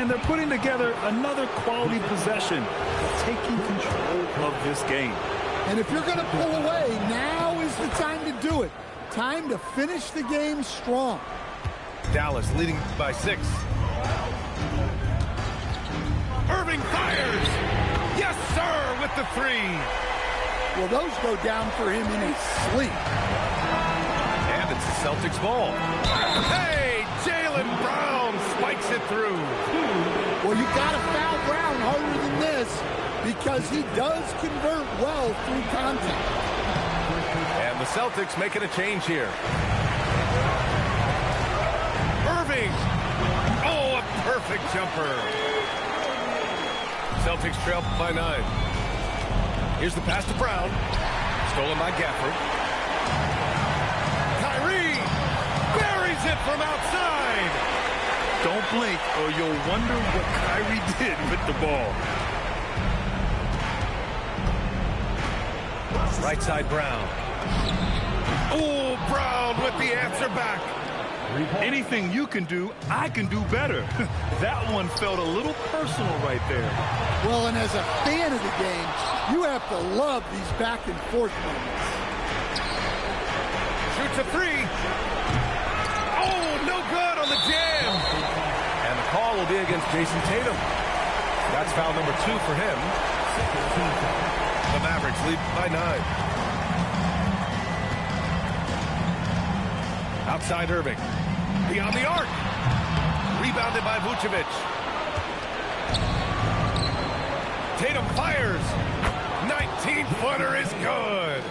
And they're putting together another quality possession, taking control of this game. And if you're going to pull away, now is the time to do it. Time to finish the game strong. Dallas leading by 6. Irving fires! Yes, sir, with the 3. Well, those go down for him in his sleep. And it's the Celtics ball. Hey, Jaylen Brown spikes it through. Well, you got to foul Brown harder than this because he does convert well through contact. And the Celtics making a change here. Irving! Oh, a perfect jumper. Celtics trail by 9. Here's the pass to Brown. Stolen by Gafford. Kyrie buries it from outside. Don't blink or you'll wonder what Kyrie did with the ball. Right side, Brown. Oh, Brown with the answer back. Anything you can do, I can do better. That one felt a little personal right there. Well, and as a fan of the game, you have to love these back and forth moments. Shoots a 3. Oh, no good on the jam. And the call will be against Jason Tatum. That's foul number 2 for him. The Mavericks lead by 9. Outside Irving. Beyond the arc. Rebounded by Vucevic. Tatum fires. 19-footer is good.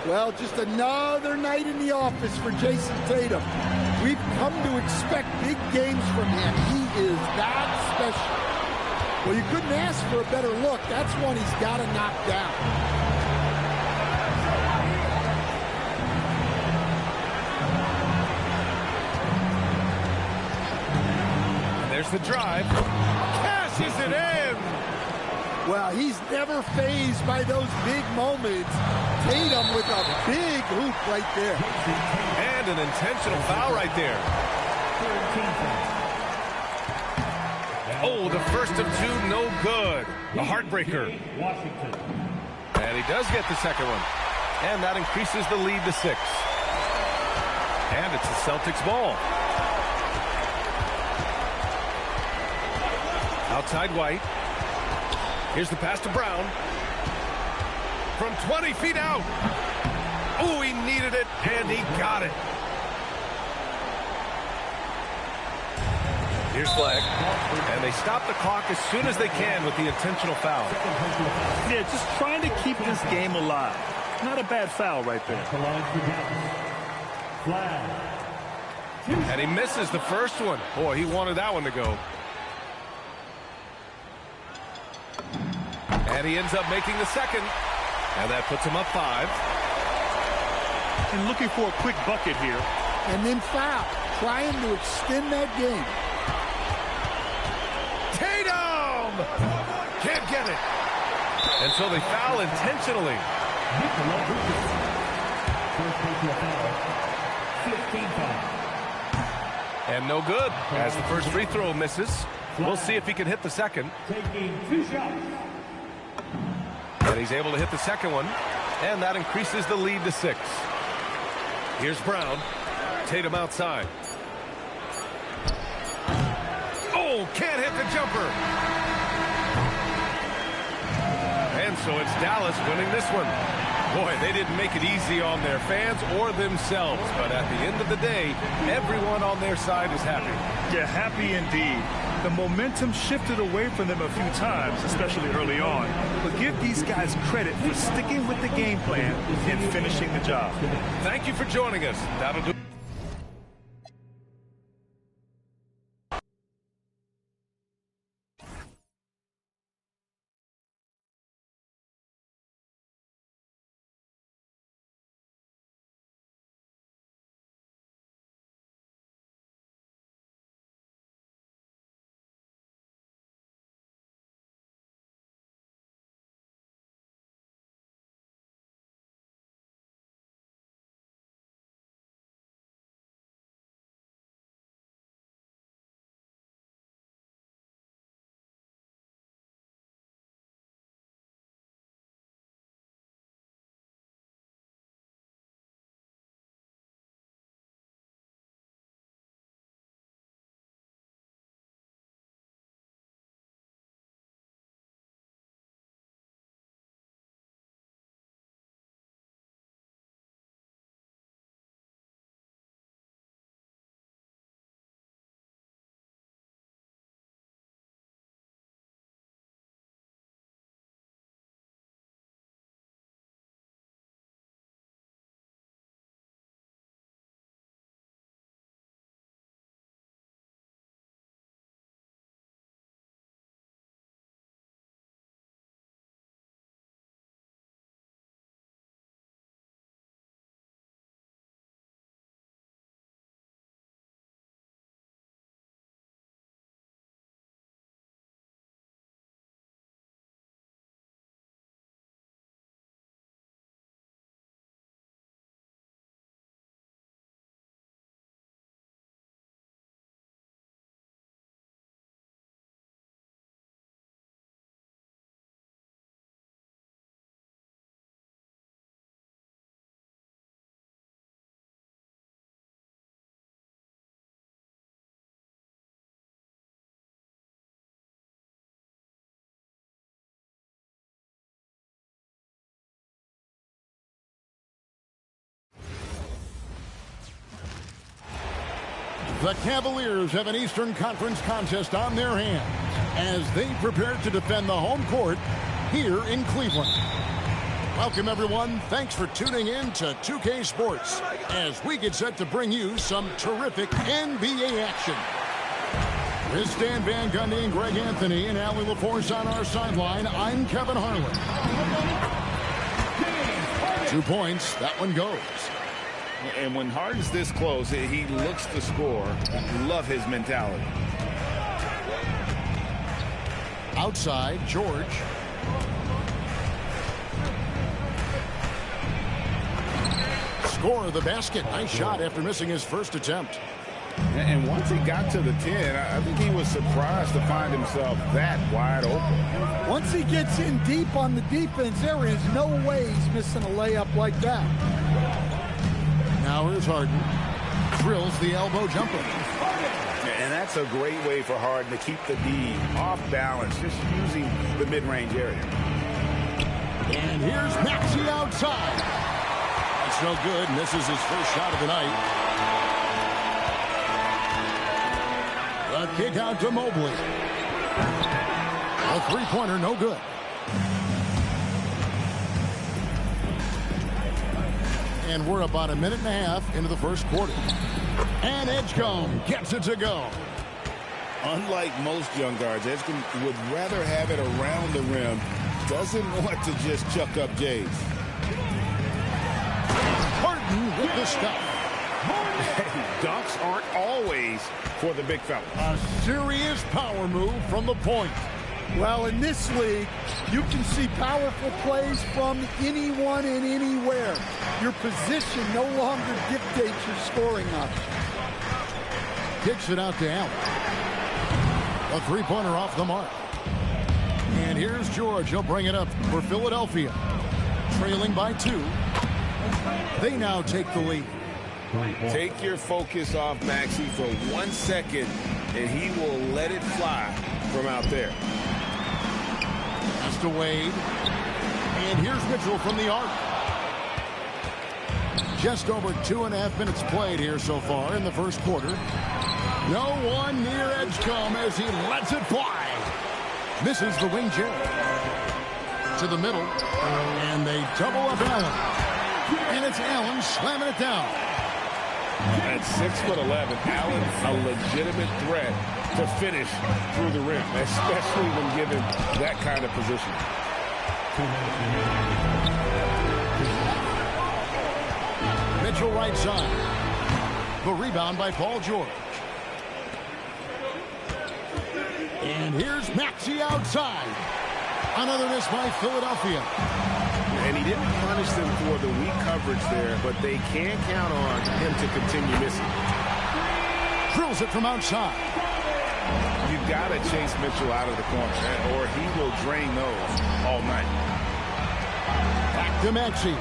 Well, just another night in the office for Jason Tatum. We've come to expect big games from him. He is that special. Well, you couldn't ask for a better look. That's one he's got to knock down. There's the drive. Cashes it in. Well, he's never fazed by those big moments. Tatum with a big hoop right there. And an intentional foul right there. Oh, the first of 2, no good. A heartbreaker. And he does get the second one. And that increases the lead to 6. And it's the Celtics ball. Outside White. Here's the pass to Brown. From 20 feet out. Oh, he needed it, and he got it. Here's Flag. And they stop the clock as soon as they can with the intentional foul. Yeah, just trying to keep this game alive. Not a bad foul right there. And he misses the first one. Boy, he wanted that one to go. And he ends up making the second. And that puts him up 5. And looking for a quick bucket here. And then foul. Trying to extend that game. Tatum! Can't get it. And so they foul intentionally. And no good as the first free throw misses. We'll see if he can hit the second. Taking 2 shots. And he's able to hit the second one. And that increases the lead to 6. Here's Brown. Tatum outside. Oh, can't hit the jumper. And so it's Dallas winning this one. Boy, they didn't make it easy on their fans or themselves. But at the end of the day, everyone on their side is happy. Yeah, happy indeed. The momentum shifted away from them a few times, especially early on. But give these guys credit for sticking with the game plan and finishing the job. Thank you for joining us. That'll do. The Cavaliers have an Eastern Conference contest on their hands as they prepare to defend the home court here in Cleveland. Welcome, everyone. Thanks for tuning in to 2K Sports as we get set to bring you some terrific NBA action. With Stan Van Gundy and Greg Anthony and Allie LaForce on our sideline, I'm Kevin Harlan. 2 points. That one goes. And when Harden's this close, he looks to score. Love his mentality. Outside, George. Score of the basket. Nice shot after missing his first attempt. And once he got to the 10, I think he was surprised to find himself that wide open. Once he gets in deep on the defense, there is no way he's missing a layup like that. Now here's Harden. Drills the elbow jumper. And that's a great way for Harden to keep the D off balance, just using the mid-range area. And here's Maxey outside. It's no good, and this is his first shot of the night. The kick out to Mobley. A three-pointer, no good. And we're about a minute and a half into the first quarter. And Edgecombe gets it to go. Unlike most young guards, Edgecombe would rather have it around the rim. Doesn't want to just chuck up Jays. Harden with the stuff. Dunks aren't always for the big fella. A serious power move from the point. Well, in this league, you can see powerful plays from anyone and anywhere. Your position no longer dictates your scoring option. Kicks it out to Allen. A three-pointer off the mark. And here's George. He'll bring it up for Philadelphia. Trailing by 2. They now take the lead. Take your focus off Maxey for 1 second, and he will let it fly from out there. Pass to Wade. And here's Mitchell from the arc. Just over 2.5 minutes played here so far in the first quarter. No one near Edgecombe as he lets it fly. Misses the wing chair. To the middle. And they double up Allen. And it's Allen slamming it down. At 6'11", Allen a legitimate threat to finish through the rim, especially when given that kind of position. Mitchell right side. The rebound by Paul George. And here's Maxey outside. Another miss by Philadelphia. And he didn't punish them for the weak coverage there, but they can't count on him to continue missing. Drills it from outside. You've got to chase Mitchell out of the corner, or he will drain those all night. Back to Maxey.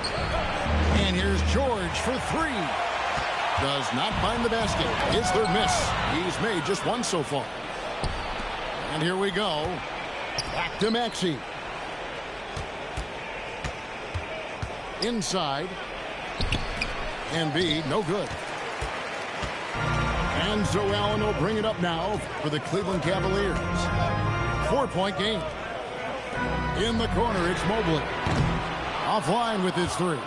And here's George for 3. Does not find the basket. His third miss. He's made just 1 so far. And here we go. Back to Maxey. Inside. Embiid, no good. And so Allen will bring it up now for the Cleveland Cavaliers. 4-point game. In the corner, it's Mobley. Offline with his 3.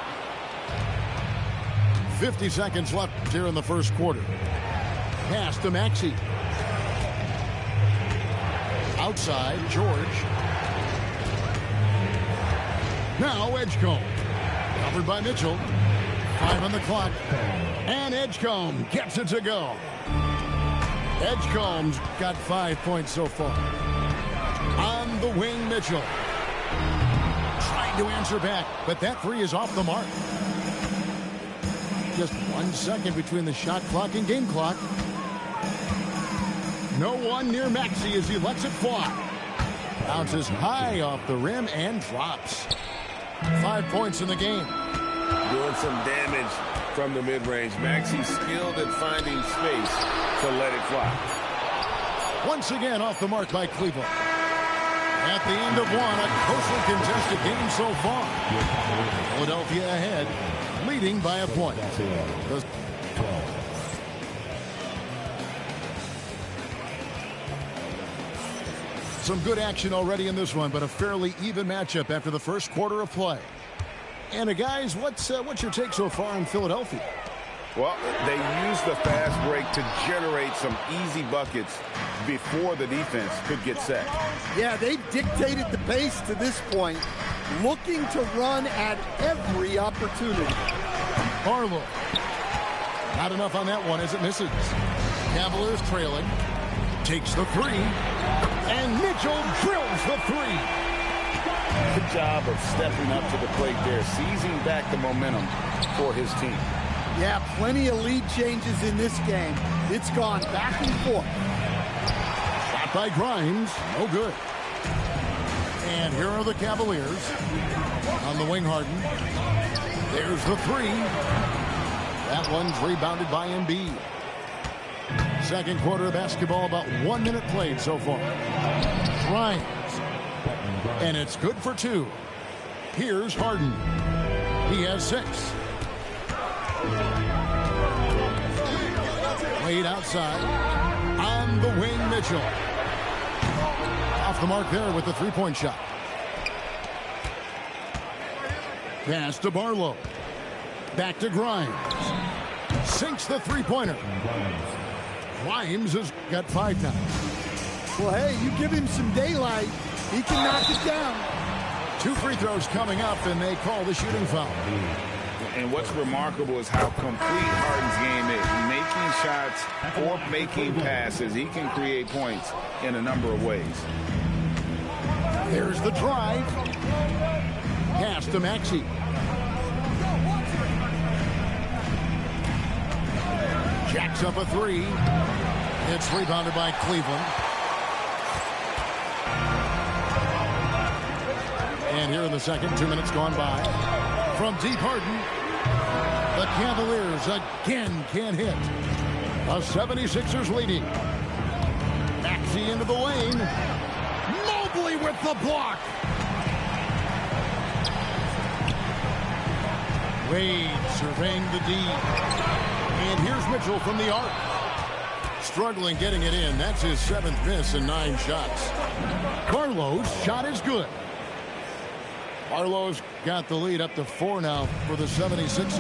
50 seconds left here in the first quarter. Pass to Maxey. Outside, George. Now Edgecombe. Covered by Mitchell. 5 on the clock. And Edgecombe gets it to go. Edgecombe's got 5 points so far. On the wing, Mitchell. Trying to answer back, but that 3 is off the mark. Just 1 second between the shot clock and game clock. No one near Maxey as he lets it fly. Bounces high off the rim and drops. 5 points in the game. Doing some damage from the mid-range. Maxey skilled at finding space to let it fly. Once again off the mark by Cleveland. At the end of 1, a closely contested game so far. Philadelphia ahead, leading by a point. Some good action already in this one, but a fairly even matchup after the first quarter of play. And guys, what's your take so far in Philadelphia? Well, they used the fast break to generate some easy buckets before the defense could get set. Yeah, they dictated the pace to this point, looking to run at every opportunity. Barlow. Not enough on that one as it misses. Cavaliers trailing. Takes the three. And Mitchell drills the three. Good job of stepping up to the plate there, seizing back the momentum for his team. Yeah, plenty of lead changes in this game. It's gone back and forth. Shot by Grimes. No good. And here are the Cavaliers. On the wing, Harden. There's the three. That one's rebounded by Embiid. Second quarter of basketball, about 1 minute played so far. Grimes. And it's good for two. Here's Harden. He has 6. Wade outside. On the wing, Mitchell. Off the mark there with the three-point shot. Pass to Barlow. Back to Grimes. Sinks the three-pointer. Grimes has got 5 now. Well, hey, you give him some daylight, he can knock it down. 2 free throws coming up, and they call the shooting foul. And what's remarkable is how complete Harden's game is. Making shots or making passes. He can create points in a number of ways. There's the drive. Pass to Maxey. Jacks up a 3. It's rebounded by Cleveland. And here in the second, 2 minutes gone by. From deep, Harden. The Cavaliers again can't hit. The 76ers leading. Maxey into the lane. Mobley with the block. Wade surveying the D. And here's Mitchell from the arc. Struggling getting it in. That's his 7th miss in 9 shots. Barlow's shot is good. Barlow's got the lead up to 4 now for the 76ers.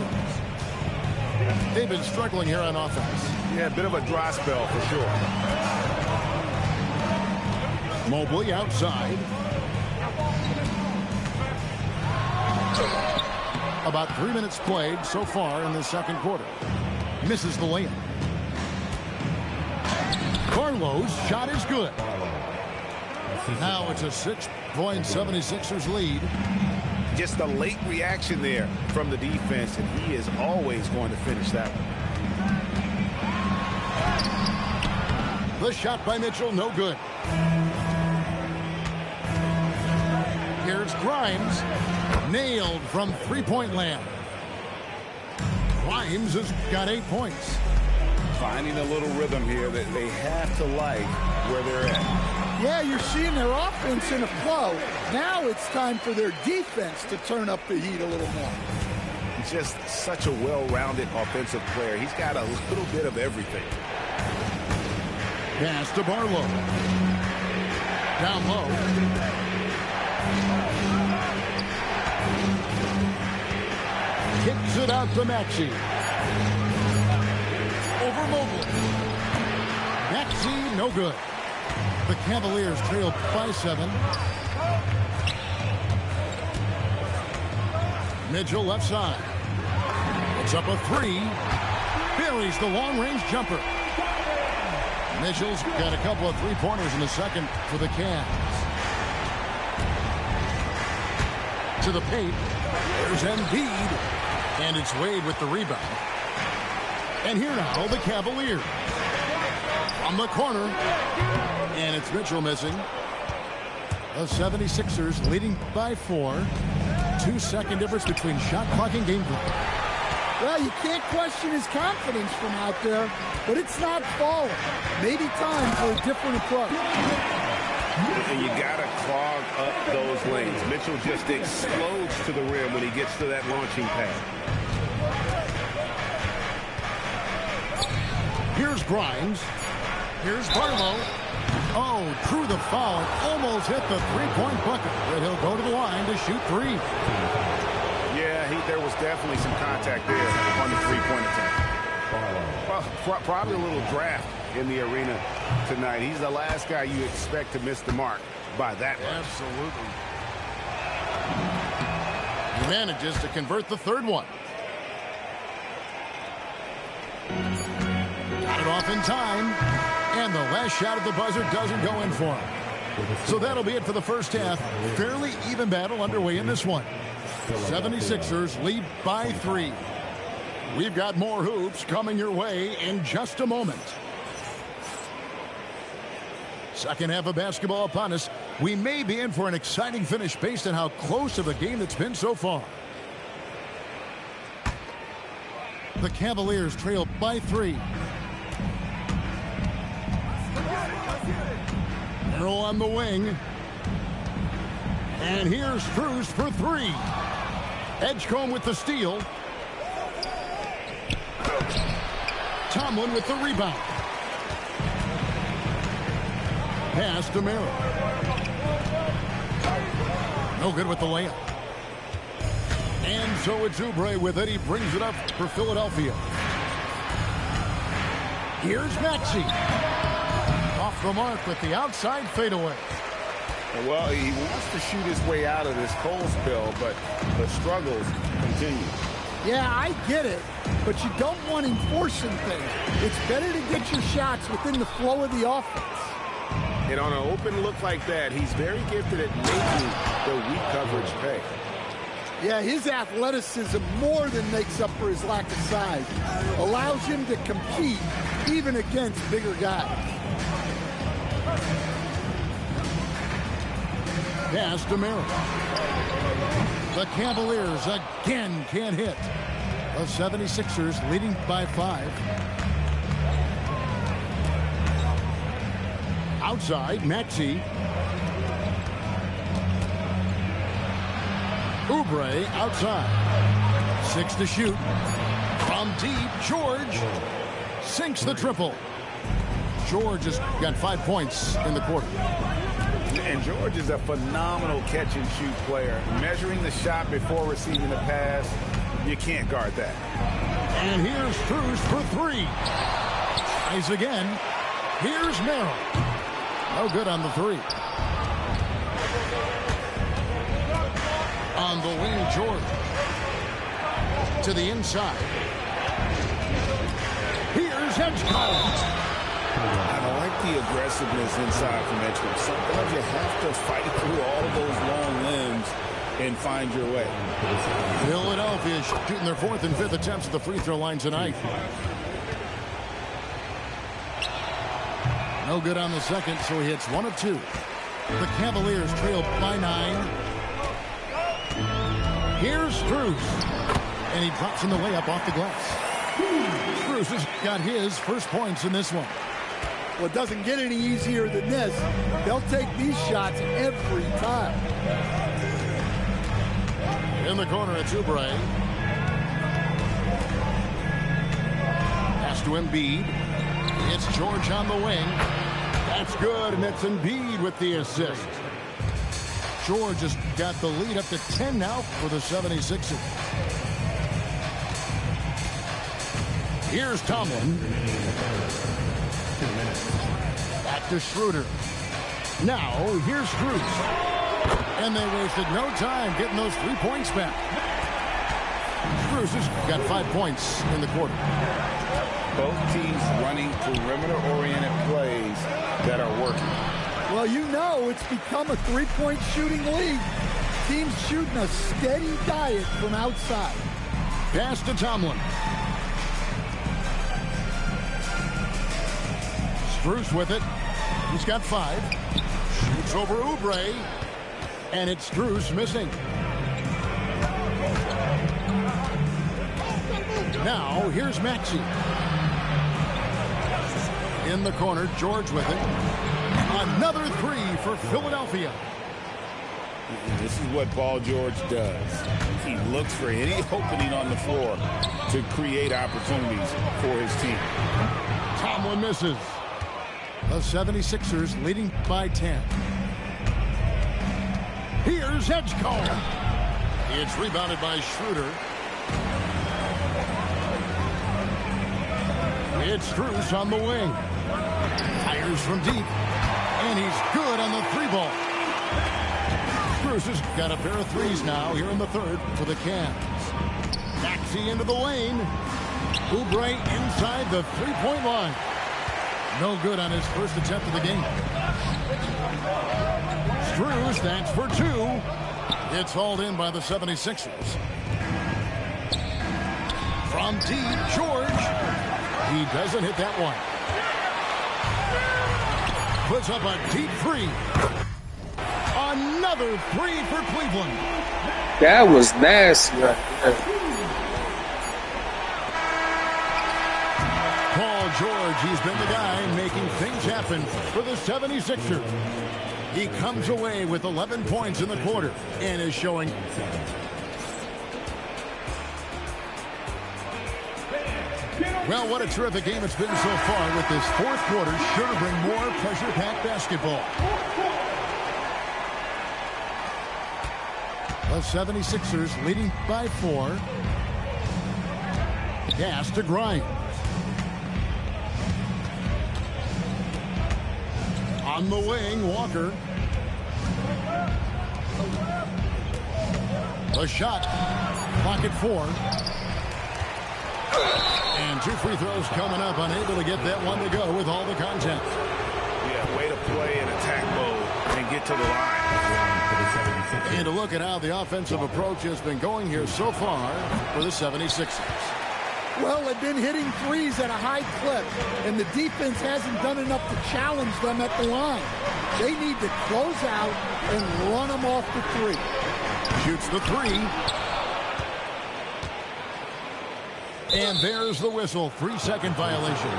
They've been struggling here on offense. Yeah, a bit of a dry spell for sure. Mobley outside. About 3 minutes played so far in the second quarter. Misses the layup. Barlow's shot is good. Now it's a 6-point 76ers lead. Just a late reaction there from the defense, and he is always going to finish that one. The shot by Mitchell, no good. Here's Grimes. Nailed from three-point land. Grimes has got 8 points. Finding a little rhythm here that they have to like where they're at. Yeah, you're seeing their offense in a flow. Now it's time for their defense to turn up the heat a little more. He's just such a well-rounded offensive player. He's got a little bit of everything. Pass to Barlow. Down low. Kicks it out to Maxey. Over Mobley. Maxey, no good. The Cavaliers trail by 7. Mitchell left side. It's up a 3. Buries the long-range jumper. Mitchell's got a couple of three-pointers in the second for the Cavs. To the paint. There's Embiid. And it's Wade with the rebound. And here now, the Cavaliers. From the corner. And it's Mitchell missing. The 76ers leading by 4. 2-second difference between shot clock and game clock. Well, you can't question his confidence from out there, but it's not falling. Maybe time for a different approach. And you got to clog up those lanes. Mitchell just explodes to the rim when he gets to that launching pad. Here's Grimes. Here's Barlow. Oh, through the foul and almost hit the three-point bucket. But he'll go to the line to shoot three. Yeah, there was definitely some contact there on the three-point attempt. Well, probably a little draft in the arena tonight. He's the last guy you expect to miss the mark by that much. Absolutely. He manages to convert the third one. Got it off in time. And the last shot at the buzzer doesn't go in for him. So that'll be it for the first half. Fairly even battle underway in this one. 76ers lead by 3. We've got more hoops coming your way in just a moment. Second half of basketball upon us. We may be in for an exciting finish based on how close of a game it's been so far. The Cavaliers trail by 3. Merrill on the wing. And here's Strus for 3. Edgecombe with the steal. Tomlin with the rebound. Pass to Merrill. No good with the layup. And so it's Oubre with it. He brings it up for Philadelphia. Here's Maxey. Off the mark with the outside fadeaway. Well, he wants to shoot his way out of this cold spell, but the struggles continue. Yeah, I get it, but you don't want him forcing things. It's better to get your shots within the flow of the offense. And on an open look like that, he's very gifted at making the weak coverage pay. Yeah, his athleticism more than makes up for his lack of size. Allows him to compete even against bigger guys. Pass to Merrill. The Cavaliers again can't hit. The 76ers leading by 5. Outside, Maxey. Oubre outside. 6 to shoot. From deep, George sinks the triple. George has got 5 points in the quarter. And George is a phenomenal catch-and-shoot player. Measuring the shot before receiving the pass, you can't guard that. And here's Strus for 3. Tries again. Here's Merrill. No good on the 3. On the wing, George. To the inside. Here's Edgecombe. I like the aggressiveness inside from Edgecombe. Sometimes you have to fight through all of those long limbs and find your way. Philadelphia shooting their 4th and 5th attempts at the free throw line tonight. No good on the second, so he hits 1 of 2. The Cavaliers trail by 9. Here's Strus. And he drops in the layup off the glass. Strus has got his first points in this one. Well, it doesn't get any easier than this. They'll take these shots every time. In the corner, it's Oubre. Pass to Embiid. It's George on the wing. That's good, and it's Embiid with the assist. George has got the lead up to 10 now for the 76ers. Here's Tomlin. Back to Schroeder. Now, here's Strus. And they wasted no time getting those 3 points back. Strus has got 5 points in the quarter. Both teams running perimeter-oriented plays that are working. Well, you know it's become a 3-point shooting league. Teams shooting a steady diet from outside. Pass to Tomlin. Strus with it. He's got 5. Shoots over Oubre. And it's Strus missing. Now, here's Maxey. In the corner, George with it. Another 3 for Philadelphia. This is what Paul George does. He looks for any opening on the floor to create opportunities for his team. Tomlin misses. The 76ers leading by 10. Here's Edgecombe. It's rebounded by Schroeder. It's Strus on the wing. Fires from deep. And he's good on the three ball. Strus has got a pair of threes now here in the third for the Cavs. Maxey into the lane. Oubre inside the three-point line. No good on his first attempt of the game. Strus, that's for two. It's hauled in by the 76ers. From deep, George. He doesn't hit that one. Puts up a deep three. Another three for Cleveland. That was nasty right there. Paul George, he's been the guy making things happen for the 76ers. He comes away with 11 points in the quarter and is showing. Well, what a terrific game it's been so far, with this fourth quarter sure to bring more pressure-packed basketball. The 76ers leading by 4. Pass to Grimes. On the wing, Walker. The shot. Clock at 4. And 2 free throws coming up. Unable to get that one to go with all the contact. Yeah, way to play in attack mode and get to the line. And to look at how the offensive approach has been going here so far for the 76ers. Well, they've been hitting threes at a high clip, and the defense hasn't done enough to challenge them at the line. They need to close out and run them off the three. Shoots the three. And there's the whistle. 3-second violation.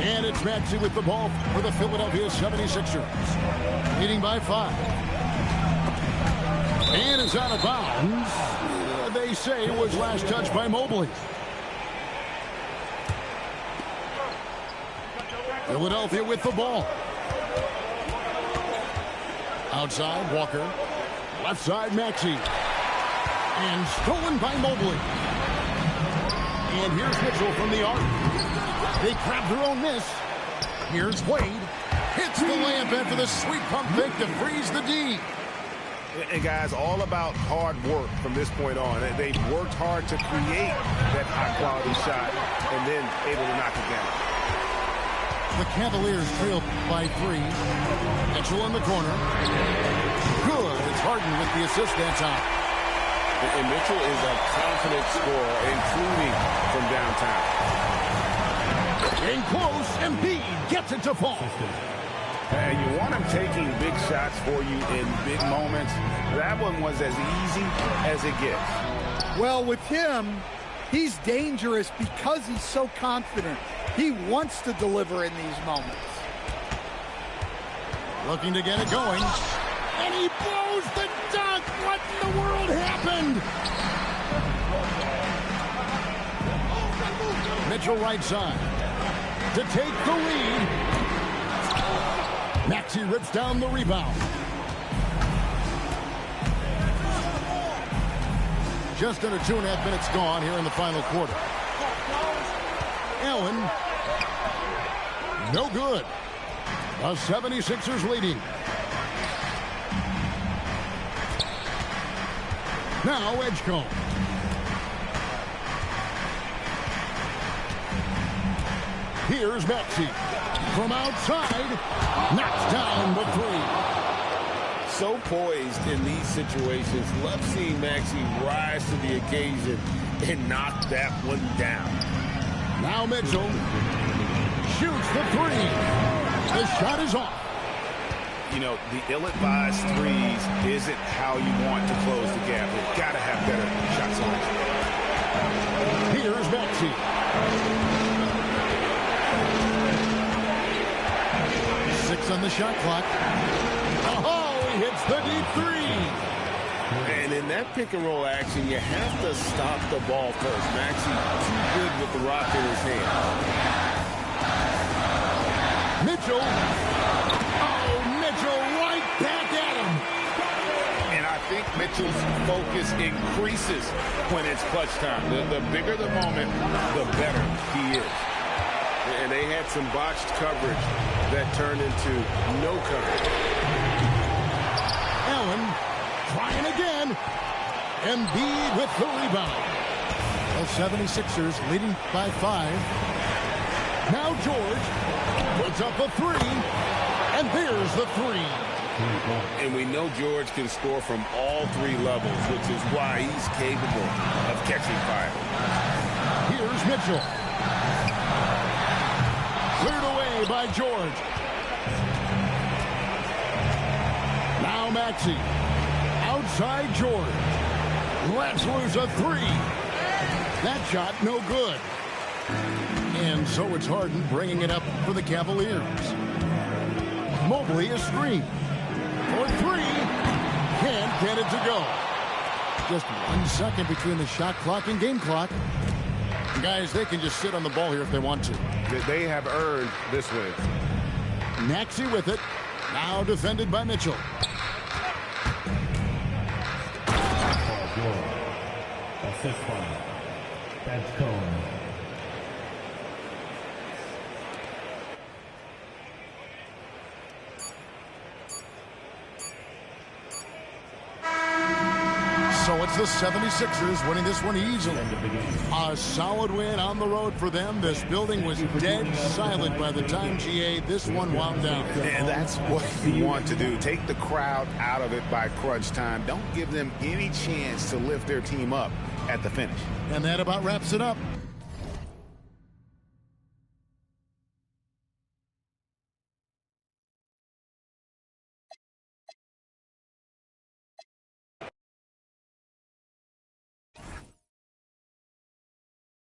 And it's Maxey with the ball for the Philadelphia 76ers. Leading by 5. And is out of bounds. They say it was last touched by Mobley. Philadelphia with the ball. Outside, Walker. Left side, Maxey. And stolen by Mobley. And here's Mitchell from the arc. They grab their own miss. Here's Wade. Hits the layup after the sweet pump fake to freeze the D. And guys, all about hard work from this point on. They've worked hard to create that high-quality shot and then able to knock it down. The Cavaliers trail by 3. Mitchell in the corner. Good. It's Harden with the assist that time. And Mitchell is a confident scorer, including from downtown. Getting close, and Embiid gets it to fall. And you want him taking big shots for you in big moments. That one was as easy as it gets. Well, with him, he's dangerous because he's so confident. He wants to deliver in these moments. Looking to get it going. And he blows the dunk. What in the world happened? Mitchell right side to take the lead. Maxey rips down the rebound. Just under 2.5 minutes gone here in the final quarter. Allen. No good. The 76ers leading. Now Edgecombe. Here's Maxey. From outside, knocks down the 3. So poised in these situations. Love seeing Maxey rise to the occasion and knock that one down. Now Mitchell shoots the 3. The shot is off. You know, the ill-advised threes isn't how you want to close the gap. You've got to have better shot selection. Here's Maxey. On the shot clock. Oh, he hits the deep 3. And in that pick and roll action, you have to stop the ball first. Maxey too good with the rock in his hand. Mitchell. Oh, Mitchell right back at him. And I think Mitchell's focus increases when it's clutch time. The bigger the moment, the better he is. And they had some botched coverage that turned into no coverage. Allen trying again. Embiid with the rebound. The 76ers leading by 5. Now George puts up a 3. And there's the 3. And we know George can score from all 3 levels, which is why he's capable of catching fire. Here's Mitchell. Cleared away by George. Now Maxey. Outside George. Lets loose a 3. That shot no good. And so it's Harden bringing it up for the Cavaliers. Mobley a screen. For 3. Can't get it to go. Just 1 second between the shot clock and game clock. Guys, they can just sit on the ball here if they want to. They have earned this win. Maxey with it. Now defended by Mitchell. Assist foul. That's Cohen. So it's the 76ers winning this one easily. A solid win on the road for them. This building was dead silent by the time, GA, this one wound down. And that's what you want to do. Take the crowd out of it by crunch time. Don't give them any chance to lift their team up at the finish. And that about wraps it up.